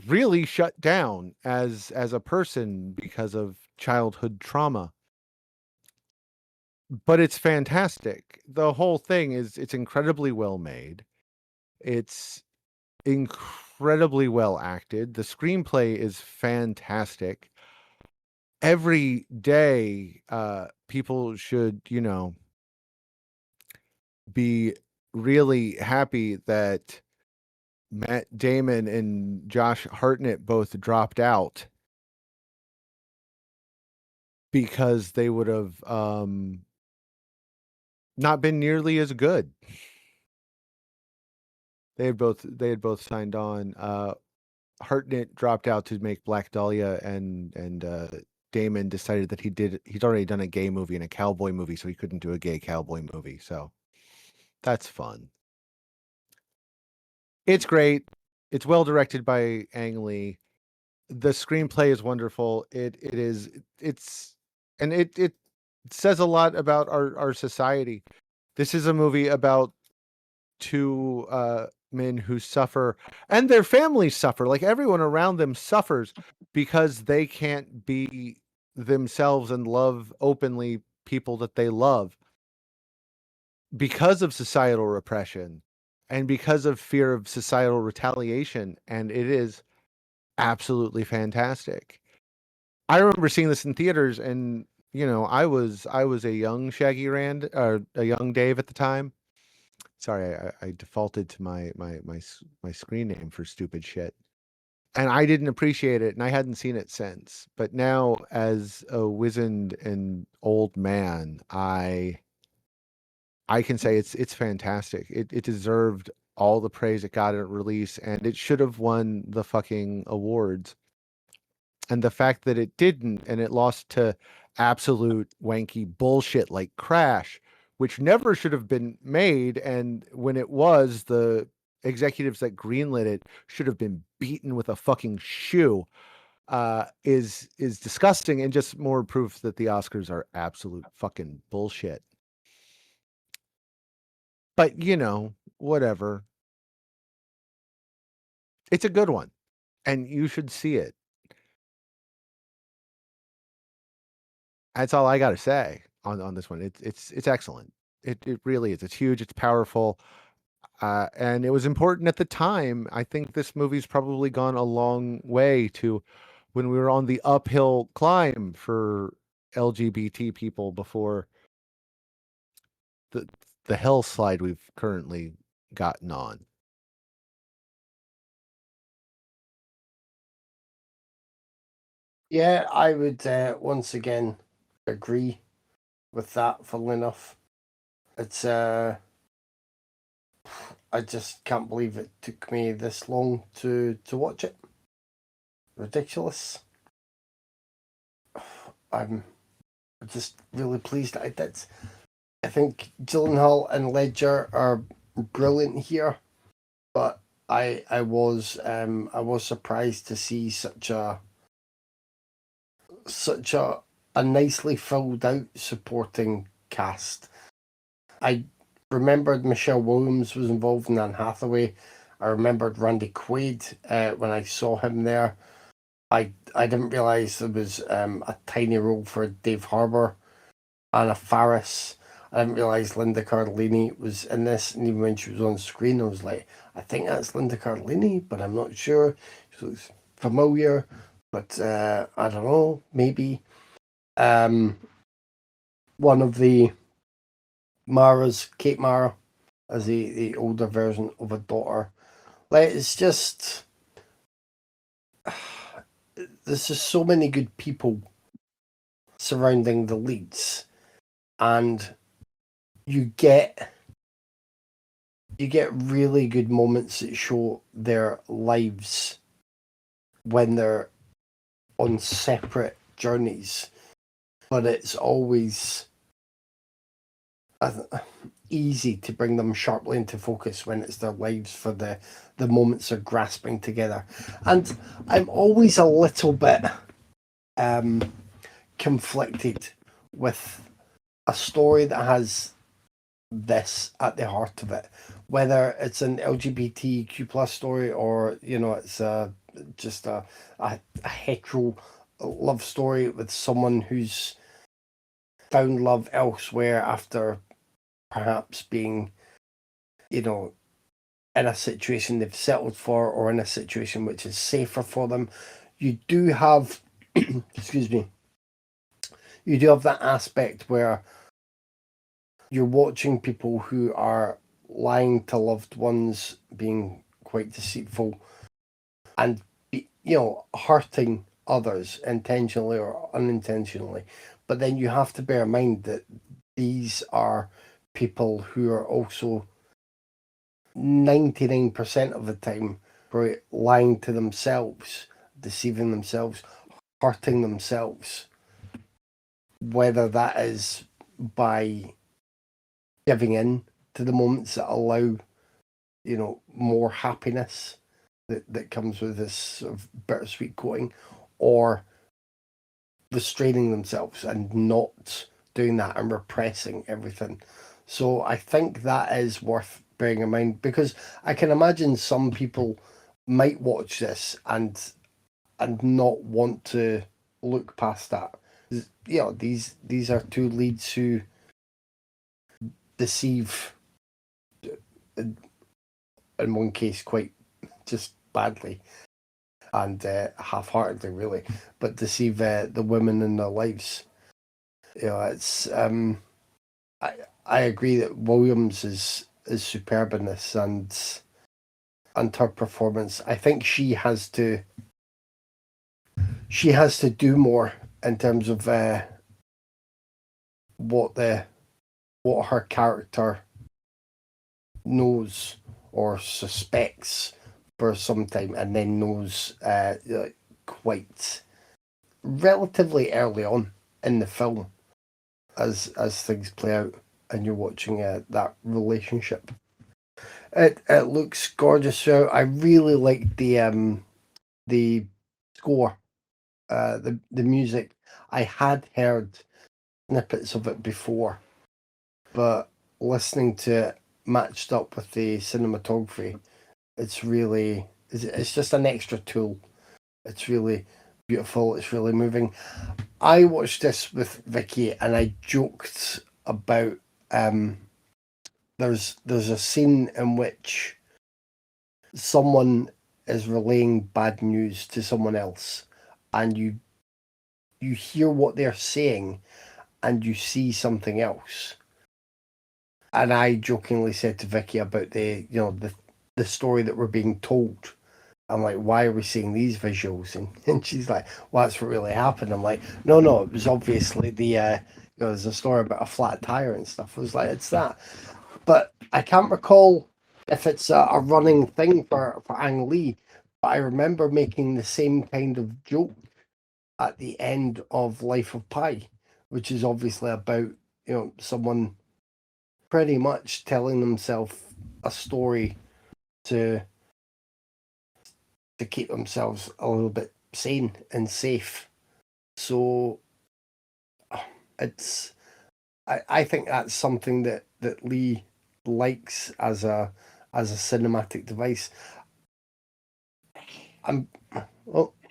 really shut down as a person because of childhood trauma. But it's fantastic. The whole thing it's incredibly well made. It's incredibly well acted. The screenplay is fantastic. Every day, people should, be really happy that Matt Damon and Josh Hartnett both dropped out because they would have not been nearly as good. They had both signed on. Hartnett dropped out to make Black Dahlia, and Damon decided that he'd already done a gay movie and a cowboy movie, so he couldn't do a gay cowboy movie. So that's fun. It's great. It's well directed by Ang Lee. The screenplay is wonderful. It says a lot about our society. This is a movie about two men who suffer, and their families suffer. Like, everyone around them suffers because they can't be themselves and love openly people that they love because of societal repression and because of fear of societal retaliation. And it is absolutely fantastic. I remember seeing this in theaters, and you know, I was a young Shaggy Rand, or a young Dave at the time. Sorry, I defaulted to my screen name for stupid shit. And I didn't appreciate it, and I hadn't seen it since. But now, as a wizened and old man, I can say it's fantastic. It deserved all the praise it got at release, and it should have won the fucking awards. And the fact that it didn't, and it lost to absolute wanky bullshit like Crash, which never should have been made, and when it was, the executives that greenlit it should have been beaten with a fucking shoe, is disgusting, and just more proof that the Oscars are absolute fucking bullshit. But you know, whatever. It's a good one, and you should see it. That's all I got to say on this one. It's excellent. It really is. It's huge. It's powerful, and it was important at the time. I think this movie's probably gone a long way to when we were on the uphill climb for LGBT people before the the hell slide we've currently gotten on. Yeah, I would once again agree with that. Funnily enough, it's I just can't believe it took me this long to watch it. Ridiculous. I'm just really pleased that I did. I think Gyllenhaal and Ledger are brilliant here, but I was surprised to see such a nicely filled out supporting cast. I remembered Michelle Williams was involved in Anne Hathaway. I remembered Randy Quaid when I saw him there. I didn't realise there was a tiny role for Dave Harbour. Anna Faris. I didn't realise Linda Cardellini was in this, and even when she was on screen, I was like, I think that's Linda Cardellini, but I'm not sure. She looks familiar, but I don't know, maybe. One of the Mara's, Kate Mara, as the older version of a daughter. Like, it's just, there's just so many good people surrounding the leads, and you get really good moments that show their lives when they're on separate journeys, but it's always easy to bring them sharply into focus when it's their lives for the moments they're grasping together. And I'm always a little bit conflicted with a story that has this at the heart of it, whether it's an LGBTQ plus story or it's just a hetero love story with someone who's found love elsewhere after perhaps being in a situation they've settled for, or in a situation which is safer for them. You do have excuse me, you do have that aspect where you're watching people who are lying to loved ones, being quite deceitful, and hurting others intentionally or unintentionally. But then you have to bear in mind that these are people who are also 99% of the time lying to themselves, deceiving themselves, hurting themselves, whether that is by giving in to the moments that allow more happiness that comes with this sort of bittersweet coating, or restraining themselves and not doing that and repressing everything. So I think that is worth bearing in mind, because I can imagine some people might watch this and not want to look past that. These are two leads who deceive, in one case quite just badly and half-heartedly, really, but deceive the women in their lives. It's I agree that Williams is superb in this, and her performance. I think she has to do more in terms of what her character knows or suspects for some time, and then knows quite relatively early on in the film as things play out, and you're watching that relationship. It looks gorgeous. So I really like the score, the music. I had heard snippets of it before, but listening to it matched up with the cinematography, it's just an extra tool. It's really beautiful. It's really moving. I watched this with Vicky, and I joked about there's a scene in which someone is relaying bad news to someone else, and you hear what they're saying, and you see something else. And I jokingly said to Vicky about the story that we're being told. I'm like, why are we seeing these visuals? And she's like, well, that's what really happened. I'm like, no, it was obviously there's a story about a flat tire and stuff. I was like, it's that. But I can't recall if it's a running thing for Ang Lee, but I remember making the same kind of joke at the end of Life of Pi, which is obviously about, someone pretty much telling themselves a story to keep themselves a little bit sane and safe. So I think that's something that Lee likes as a cinematic device.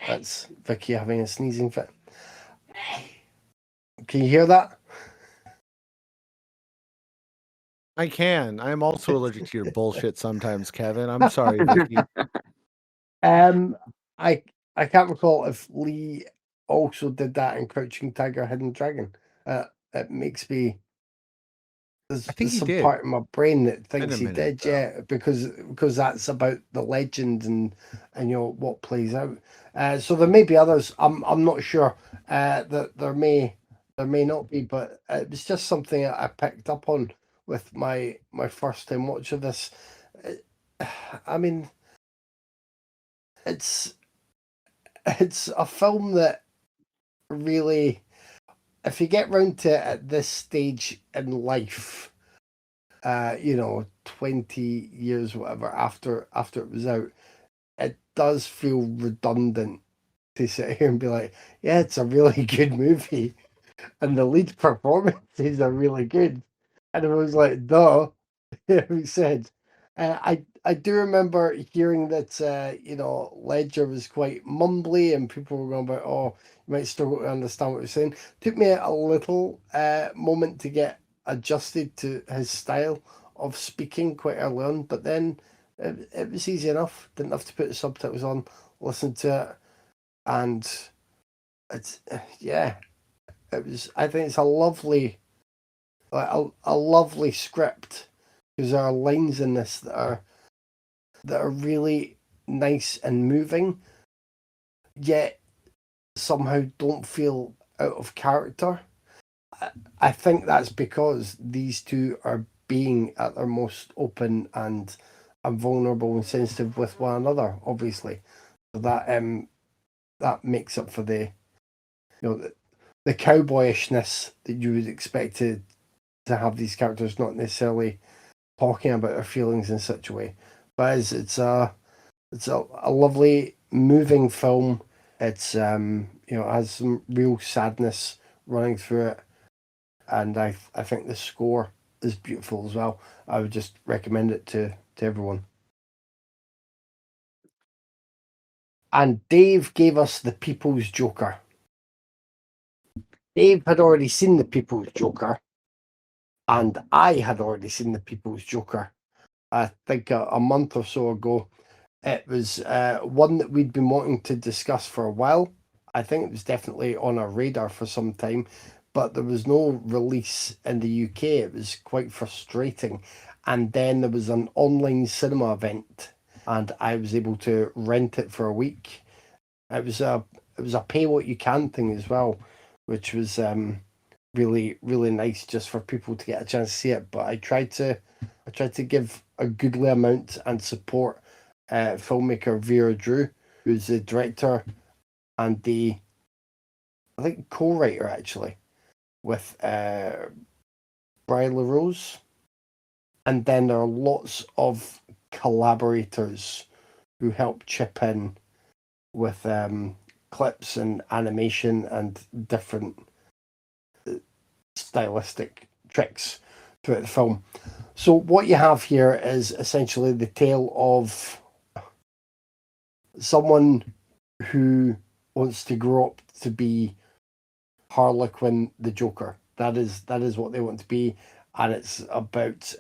That's Vicky having a sneezing fit. Can you hear that? I can. I'm also allergic to your bullshit sometimes, Kevin. I'm sorry, Vicky. I can't recall if Lee also did that in Crouching Tiger, Hidden Dragon. It makes me. There's some did. part of my brain that Been thinks a he minute, did, though. yeah, because that's about the legend and what plays out. So there may be others. I'm not sure. That there may not be, but it was just something that I picked up on with my first time watch of this. I mean, it's a film that really, if you get round to it at this stage in life, 20 years, whatever, after it was out, it does feel redundant to sit here and be like, yeah, it's a really good movie, and the lead performances are really good. And it was like, duh, who said? I do remember hearing that Ledger was quite mumbly, and people were going about, oh, you might struggle to understand what you're saying. Took me a little moment to get adjusted to his style of speaking quite early on, but then it was easy enough. Didn't have to put the subtitles on, listen to it, and it's yeah, it was. I think it's a lovely, a lovely script, because there are lines in this that are really nice and moving, yet somehow don't feel out of character. I think that's because these two are being at their most open and vulnerable and sensitive with one another, obviously. So that makes up for the cowboyishness that you would expect to have these characters not necessarily talking about their feelings in such a way. But it's a lovely moving film. It's has some real sadness running through it, and I think the score is beautiful as well. I would just recommend it to everyone. And Dave gave us The People's Joker. Dave had already seen The People's Joker, and I had already seen The People's Joker. I think a month or so ago. It was one that we'd been wanting to discuss for a while. I think it was definitely on our radar for some time, but there was no release in the UK. It was quite frustrating. And then there was an online cinema event, and I was able to rent it for a week. It was a pay what you can thing as well, which was really really nice just for people to get a chance to see it. But I tried to give a goodly amount and support filmmaker Vera Drew, who's the director and the I think co-writer actually with Brian LaRose. And then there are lots of collaborators who help chip in with clips and animation and different stylistic tricks throughout the film. So what you have here is essentially the tale of someone who wants to grow up to be Harlequin the Joker. That is what they want to be, and it's about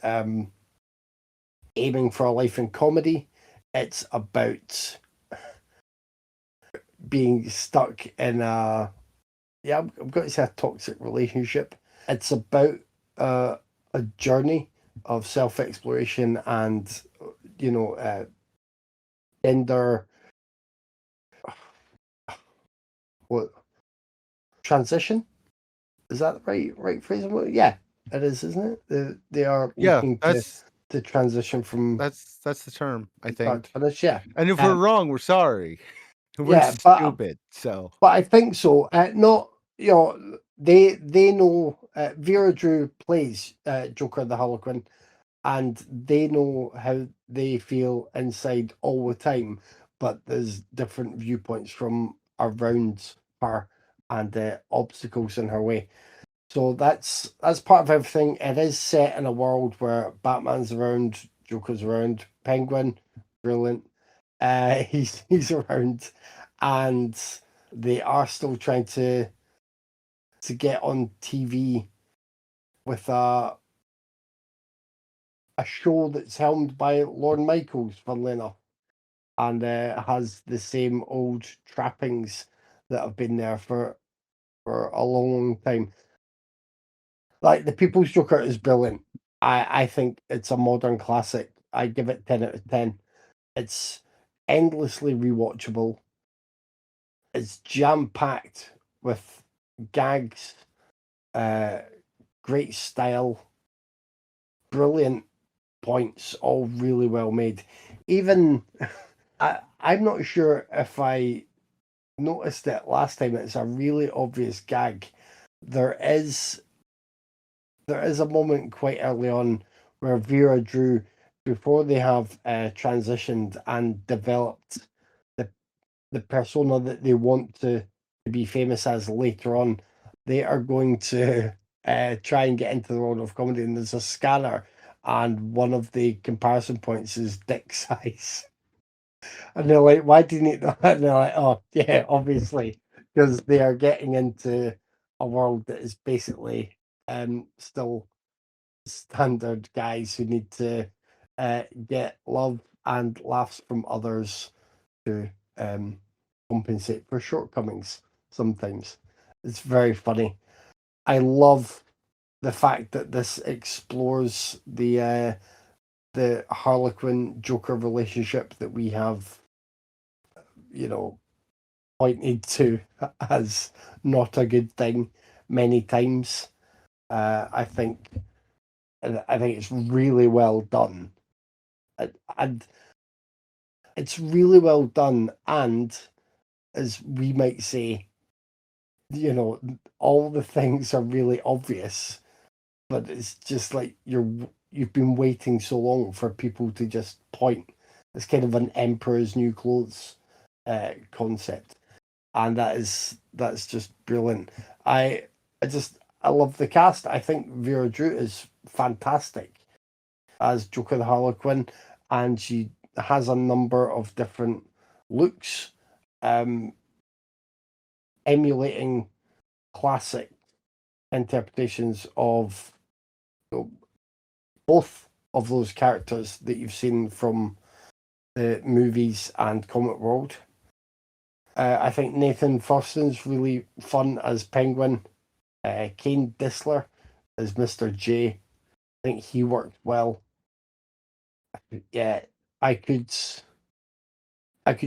aiming for a life in comedy. It's about being stuck in I'm going to say a toxic relationship. It's about a journey of self exploration and gender what transition. Is that the right phrase? Yeah, it is, isn't it? They are Yeah, looking to transition from that's the term, I start think. to finish. Yeah, And if we're wrong, we're sorry. We're yeah, stupid. So but I think so. Not they know Vera Drew plays Joker the Harlequin, and they know how they feel inside all the time. But there's different viewpoints from around her and obstacles in her way. So that's part of everything. It is set in a world where Batman's around, Joker's around, Penguin, brilliant. He's around, and they are still trying to get on TV with a show that's helmed by Lorne Michaels, funnily enough, and has the same old trappings that have been there for a long, long time. Like the People's Joker is brilliant. I think it's a modern classic. I give it 10 out of 10. It's endlessly rewatchable. It's jam packed with gags, uh, great style, brilliant points, all really well made. Even I'm not sure if I noticed it last time. It's a really obvious gag. There is there is a moment quite early on where Vera Drew, before they have transitioned and developed the the persona that they want to be famous as later on, they are going to try and get into the world of comedy. And there's a scanner, and one of the comparison points is dick size. And they're like, why do you need that? And they're like, oh, yeah, obviously, because they are getting into a world that is basically still standard guys who need to get love and laughs from others to compensate for shortcomings sometimes. It's very funny. I love the fact that this explores the Harlequin Joker relationship that we have, you know, pointed to as not a good thing many times. I think it's really well done, and it's really well done. And as we might say, all the things are really obvious, but it's just like you've been waiting so long for people to just point. It's kind of an emperor's new clothes concept, and that's just brilliant. I I love the cast. I think Vera Drew is fantastic as Joker the Harlequin, and she has a number of different looks, um, emulating classic interpretations of both of those characters that you've seen from the movies and comic world. I think Nathan Forston's really fun as Penguin. Kane Dissler as Mr. J. I think he worked well. Yeah, I could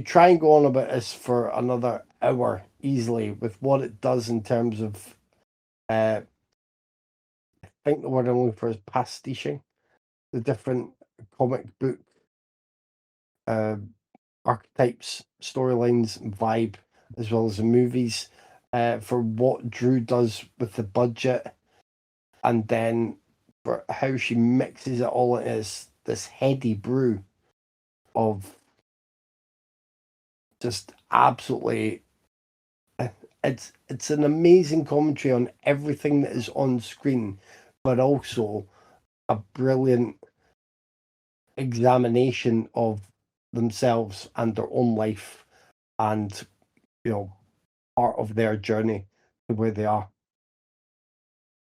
try and go on about this for another hour easily with what it does in terms of I think the word I'm looking for is pastiching the different comic book archetypes, storylines, and vibe, as well as the movies, for what Drew does with the budget, and then for how she mixes it all into this heady brew of just absolutely. It's an amazing commentary on everything that is on screen, but also a brilliant examination of themselves and their own life, and part of their journey to where they are.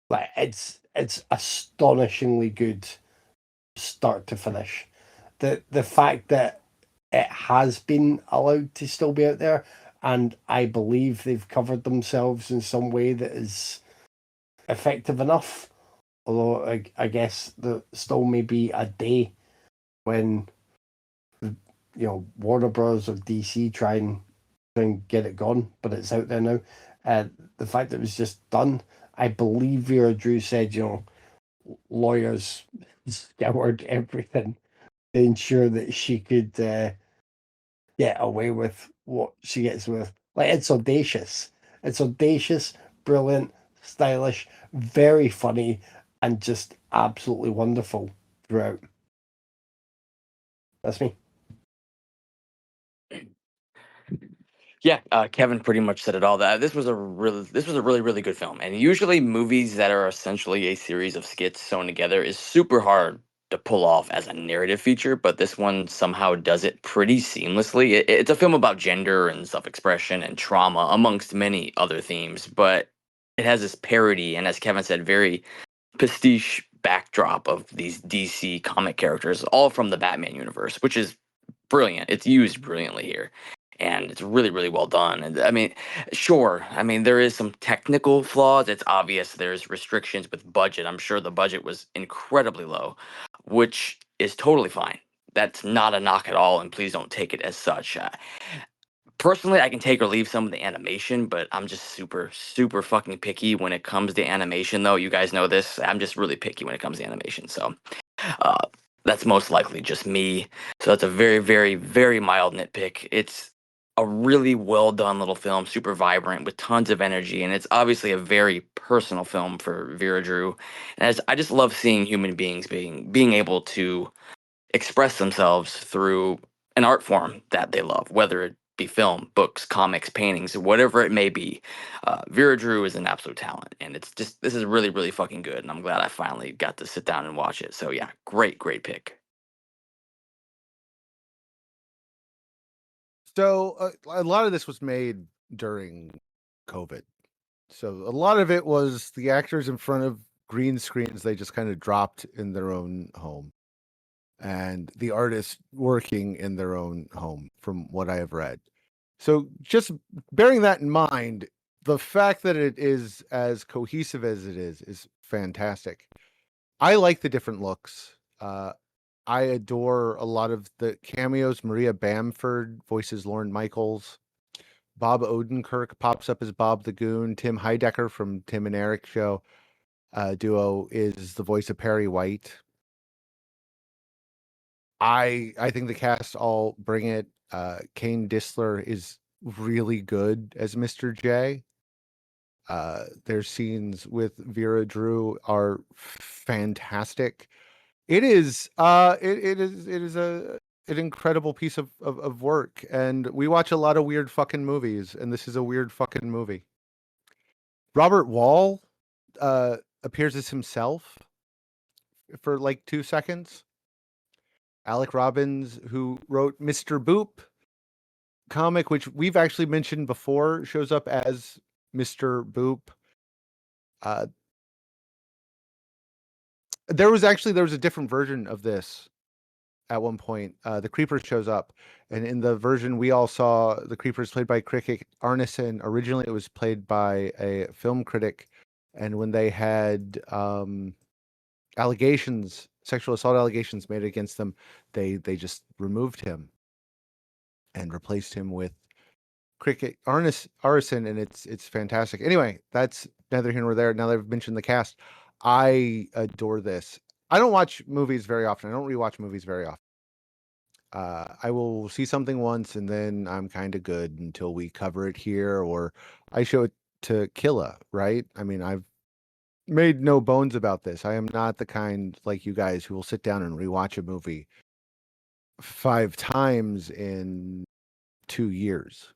Like it's astonishingly good start to finish. The fact that it has been allowed to still be out there, and I believe they've covered themselves in some way that is effective enough. Although I guess there still may be a day when Warner Bros. Or DC try and get it gone, but it's out there now. The fact that it was just done, I believe Vera Drew said, lawyers scoured everything to ensure that she could get away with what she gets with. Like, it's audacious. It's audacious, brilliant, stylish, very funny, and just absolutely wonderful throughout. That's me. Yeah, Kevin pretty much said it all. That this was a really good film. And usually movies that are essentially a series of skits sewn together is super hard to pull off as a narrative feature, but this one somehow does it pretty seamlessly. It's a film about gender and self-expression and trauma amongst many other themes, but it has this parody and, as Kevin said, very pastiche backdrop of these DC comic characters, all from the Batman universe, which is brilliant. It's used brilliantly here. And it's really well done. And I mean, sure, I mean, there is some technical flaws. It's obvious there's restrictions with budget. I'm sure the budget was incredibly low, which is totally fine. That's not a knock at all. And please don't take it as such. Personally, I can take or leave some of the animation, but I'm just super fucking picky when it comes to animation, though. You guys know this. I'm just really picky when it comes to animation. So uh, that's most likely just me. So that's a very mild nitpick. It's a really well done little film, super vibrant with tons of energy, and it's obviously a very personal film for Vera Drew. And I just love seeing human beings being able to express themselves through an art form that they love, whether it be film, books, comics, paintings, whatever it may be. Vera Drew is an absolute talent, and this is really fucking good, and I'm glad I finally got to sit down and watch it. So yeah, great pick. So a lot of this was made during COVID. So a lot of it was the actors in front of green screens they just kind of dropped in their own home, and the artists working in their own home, from what I have read. So just bearing that in mind, the fact that it is as cohesive as it is fantastic. I like the different looks. I adore a lot of the cameos. Maria Bamford voices Lorne Michaels. Bob Odenkirk pops up as Bob the Goon. Tim Heidecker from Tim and Eric Show duo is the voice of Perry White. I think the cast all bring it. Kane Dissler is really good as Mr. J. Their scenes with Vera Drew are fantastic. It is an incredible piece of work, and we watch a lot of weird fucking movies, and this is a weird fucking movie. Robert Wall appears as himself for like 2 seconds. Alec Robbins, who wrote Mr. Boop comic, which we've actually mentioned before, shows up as Mr. Boop. There was a different version of this at one point. The Creeper shows up, and in the version we all saw, the Creeper is played by Cricket Arneson. Originally, it was played by a film critic and when they had allegations, sexual assault allegations made against them, they just removed him and replaced him with cricket artisan, and it's fantastic. Anyway, that's neither here nor there. Now that I've mentioned the cast, I adore this. I don't watch movies very often. I don't rewatch movies very often. I will see something once and then I'm kind of good until we cover it here or I show it to Killa, right? I mean, I've made no bones about this. I am not the kind like you guys who will sit down and rewatch a movie 5 times in 2 years,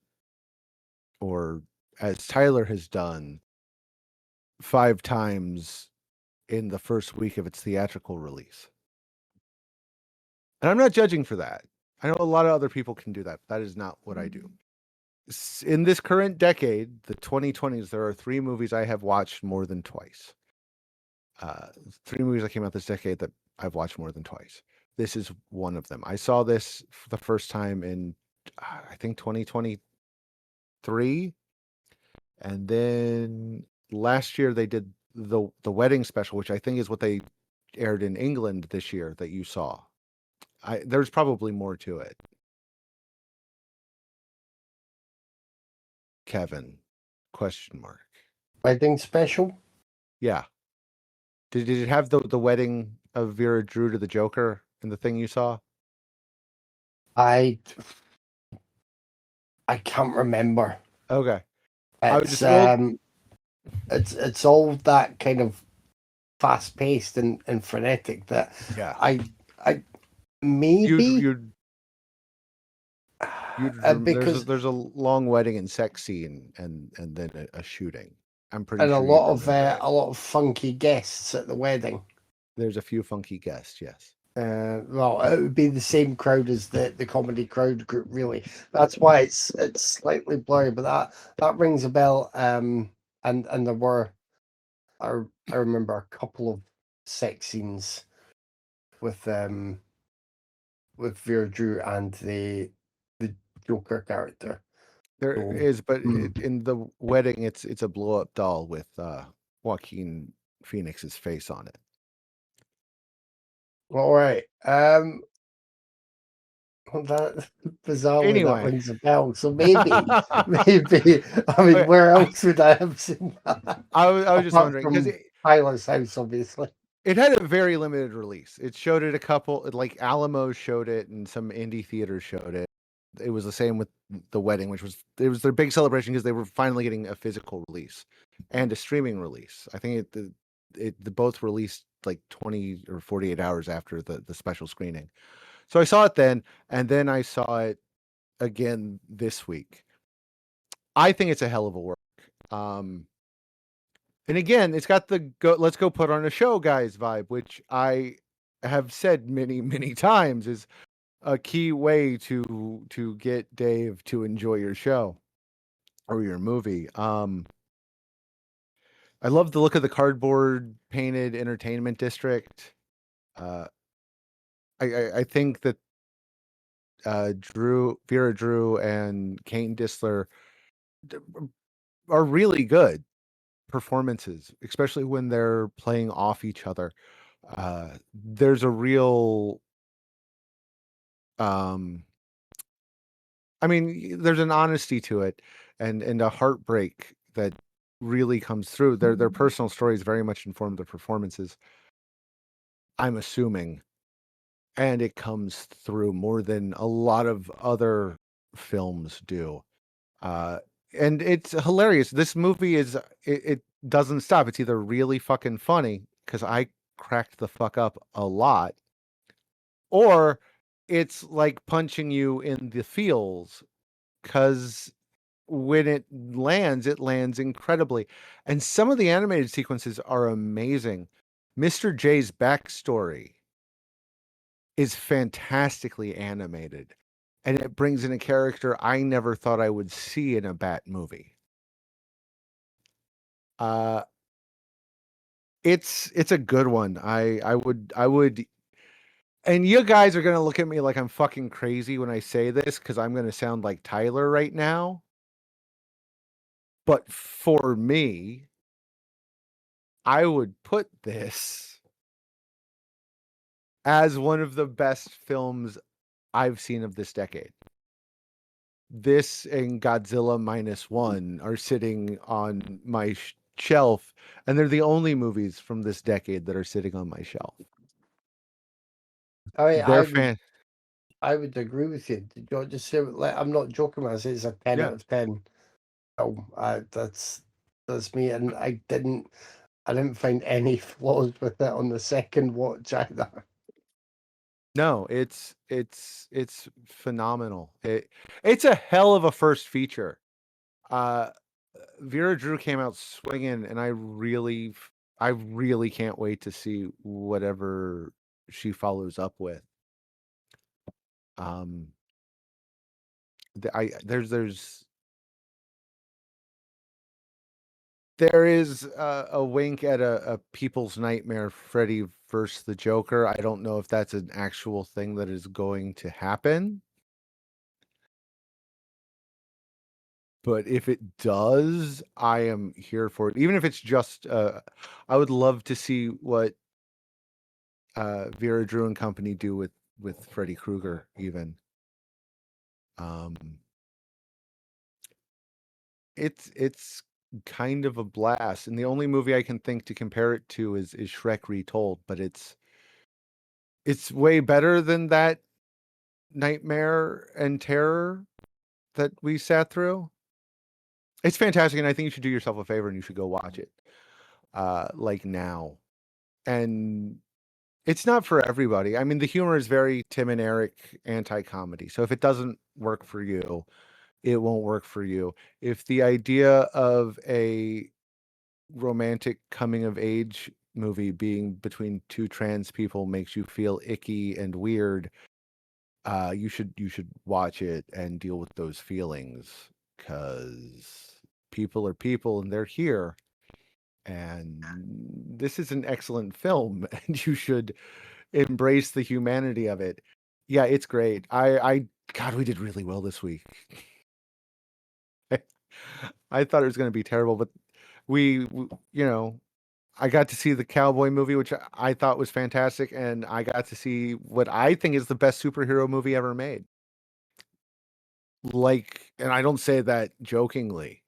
or as Tyler has done 5 times in the first week of its theatrical release. And I'm not judging for that. I know a lot of other people can do that. That is not what I do. In this current decade, the 2020s, there are 3 movies I have watched more than twice. 3 movies that came out this decade that I've watched more than twice. This is one of them. I saw this for the first time in, I think, 2023. And then last year they did the wedding special, which I think is what they aired in England this year that you saw. There's probably more to it. Kevin, question mark. Wedding special? Yeah. Did it have the wedding of Vera Drew to the Joker in the thing you saw? I can't remember. Okay. I was It's just it's all that kind of fast paced and frenetic that yeah. I maybe because there's a long wedding and sex scene and then a shooting. I'm pretty and sure a lot of funky guests at the wedding. There's a few funky guests, yes. Well, it would be the same crowd as the comedy crowd group, really. That's why it's slightly blurry, but that rings a bell. And there were, I remember a couple of sex scenes with Vera Drew and the Joker character. There So, is, but in the wedding, it's a blow up doll with Joaquin Phoenix's face on it. all right. That bizarrely Anyway. that rings a bell. So maybe. I mean, okay. Where else would I have seen that? I was just wondering because Tyler's house, obviously. It had a very limited release. It showed it a couple, like Alamo showed it, and some indie theaters showed it. It was the same with the wedding, which was their big celebration because they were finally getting a physical release and a streaming release. I think it both released like 20 or 48 hours after the special screening. So I saw it then, and then I saw it again this week. I think it's a hell of a work. And again, it's got the let's go put on a show, guys vibe, which I have said many, many times is a key way to get Dave to enjoy your show or your movie. I love the look of the cardboard painted entertainment district. I think that Vera Drew and Kane Disler are really good performances, especially when they're playing off each other. There's a real I mean, there's an honesty to it and a heartbreak that really comes through. Their personal stories very much inform their performances, I'm assuming, and it comes through more than a lot of other films do. And it's hilarious. This movie it doesn't stop. It's either really fucking funny because I cracked the fuck up a lot, or it's like punching you in the feels because when it lands incredibly. And some of the animated sequences are amazing. Mr. J's backstory is fantastically animated, and it brings in a character I never thought I would see in a Bat movie. It's a good one. I would, and you guys are gonna look at me like I'm fucking crazy when I say this because I'm gonna sound like Tyler right now. But for me, I would put this as one of the best films I've seen of this decade. This and Godzilla -1 are sitting on my shelf, and they're the only movies from this decade that are sitting on my shelf. I mean, They're I would agree with you. Did you just say, like, I'm not joking when I say it's a 10 Yeah. out of 10. Oh, that's me, and I didn't find any flaws with it on the second watch either. No, it's phenomenal. It's a hell of a first feature. Uh, Vera Drew came out swinging, and I really can't wait to see whatever she follows up with. Um, there is a wink at a people's nightmare, Freddy versus the Joker. I don't know if that's an actual thing that is going to happen. But if it does, I am here for it. Even if it's just, I would love to see what Vera Drew and company do with Freddy Krueger. Even, it's kind of a blast, and the only movie I can think to compare it to is Shrek Retold. But it's way better than that nightmare and terror that we sat through. It's fantastic, and I think you should do yourself a favor and you should go watch it, like now. And it's not for everybody. I mean, the humor is very Tim and Eric anti-comedy. So if it doesn't work for you, it won't work for you. If the idea of a romantic coming of age movie being between two trans people makes you feel icky and weird, you should watch it and deal with those feelings, because people are people and they're here. And this is an excellent film, and you should embrace the humanity of it. Yeah, it's great. God, we did really well this week. I thought it was going to be terrible, but we, I got to see the cowboy movie, which I thought was fantastic, and I got to see what I think is the best superhero movie ever made. Like, and I don't say that jokingly.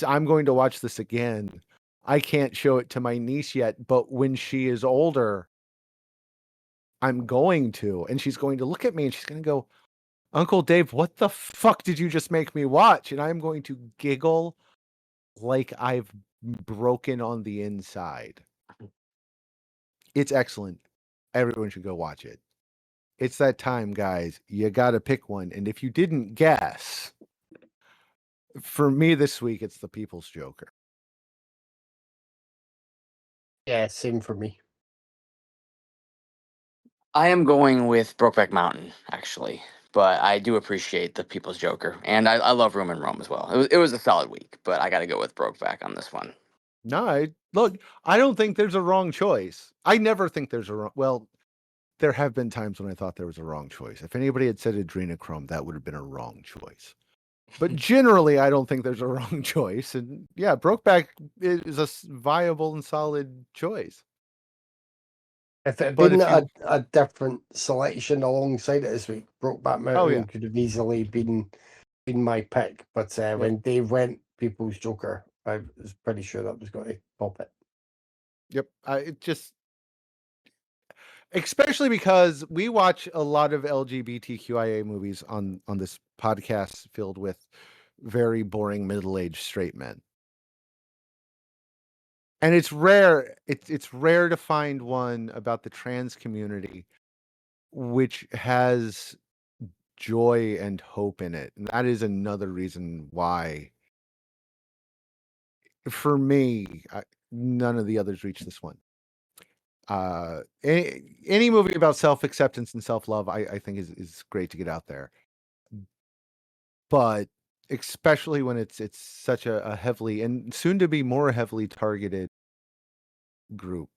I'm going to watch this again. I can't show it to my niece yet, but when she is older, I'm going to, and she's going to look at me and she's going to go, "Uncle Dave, what the fuck did you just make me watch?" And I'm going to giggle like I've broken on the inside. It's excellent. Everyone should go watch it. It's that time, guys. You got to pick one. And if you didn't guess, for me this week, it's The People's Joker. Yeah, same for me. I am going with Brokeback Mountain, actually, but I do appreciate The People's Joker, and I love Room and Rome as well. It was a solid week, but I got to go with Brokeback on this one. No, look, I don't think there's a wrong choice. I never think there's a wrong. Well, there have been times when I thought there was a wrong choice. If anybody had said adrenochrome, that would have been a wrong choice. But generally, I don't think there's a wrong choice. And yeah, Brokeback is a viable and solid choice. If it had But been if you, a different selection alongside it this week, Brokeback Mountain could have easily been my pick. But when Dave went People's Joker, I was pretty sure that was going to top it. Yep. It just, especially because we watch a lot of LGBTQIA movies on this podcast filled with very boring middle-aged straight men. And it's rare. It's rare to find one about the trans community which has joy and hope in it. And that is another reason why, for me, none of the others reach this one. Any movie about self-acceptance and self-love, I think is great to get out there. But especially when it's such a heavily, and soon to be more heavily targeted group.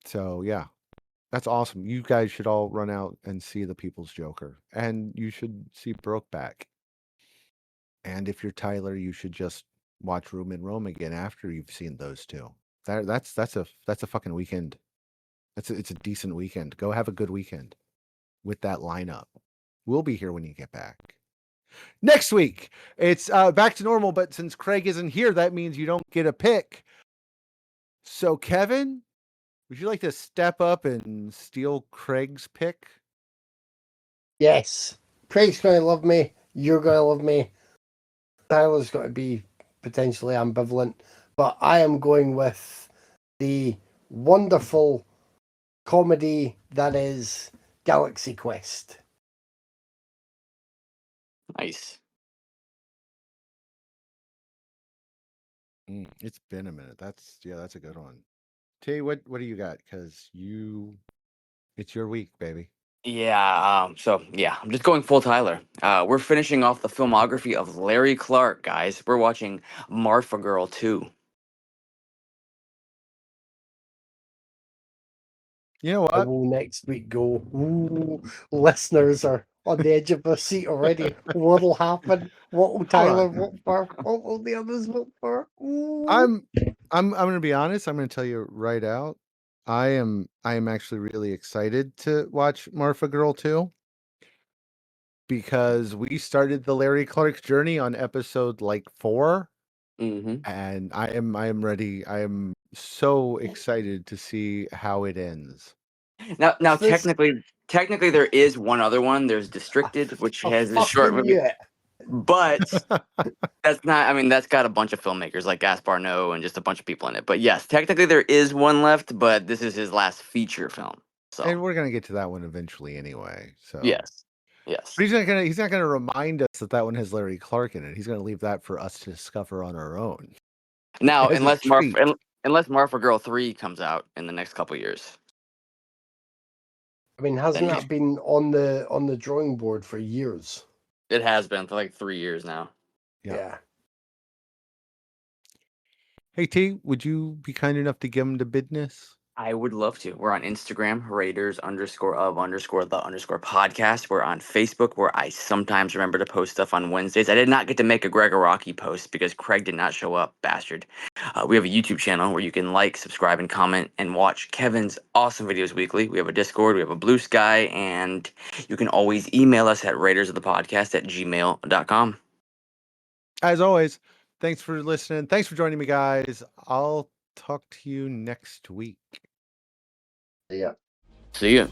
So yeah, that's awesome. You guys should all run out and see The People's Joker, and you should see Brokeback. And if you're Tyler, you should just watch Room in Rome again after you've seen those two. That's a fucking weekend. It's a decent weekend. Go have a good weekend with that lineup. We'll be here when you get back. Next week, it's back to normal, but since Craig isn't here, that means you don't get a pick. So, Kevin, would you like to step up and steal Craig's pick? Yes. Craig's going to love me. You're going to love me. Tyler's going to be potentially ambivalent. But I am going with the wonderful comedy that is Galaxy Quest. Nice. It's been a minute. That's a good one. T, what do you got? Because it's your week, baby. Yeah, I'm just going full Tyler. We're finishing off the filmography of Larry Clark, guys. We're watching Marfa Girl 2. You know I what? will next week go, ooh, listeners are on the edge of their seat already. What'll happen? What will Tyler vote for? What will the others vote for? Ooh. I'm gonna be honest. I'm gonna tell you right out. I am actually really excited to watch Marfa Girl 2 because we started the Larry Clark journey on episode like 4, and I am ready. I am so excited to see how it ends. Now, This- technically, there is one other one. There's Districted, which I has a short fucking movie, knew it. but that's not. I mean, that's got a bunch of filmmakers like Gaspar Noé and just a bunch of people in it. But yes, technically there is one left, but this is his last feature film. So And we're gonna get to that one eventually anyway. So yes. But he's not gonna remind us that one has Larry Clark in it. He's gonna leave that for us to discover on our own. Now, As a treat. unless Marfa Girl 3 comes out in the next couple years. I mean, hasn't Then that been on the drawing board for years? it has been for like 3 years now. Yeah. Hey T, would you be kind enough to give him the business? I would love to. We're on Instagram, Raiders_of_the_podcast. We're on Facebook, where I sometimes remember to post stuff on Wednesdays. I did not get to make a Gregoraki post because Craig did not show up, bastard. We have a YouTube channel where you can like, subscribe, and comment and watch Kevin's awesome videos weekly. We have a Discord, we have a Blue Sky, and you can always email us at raidersofthepodcast@gmail.com. As always, thanks for listening. Thanks for joining me, guys. I'll talk to you next week. Yeah. See ya.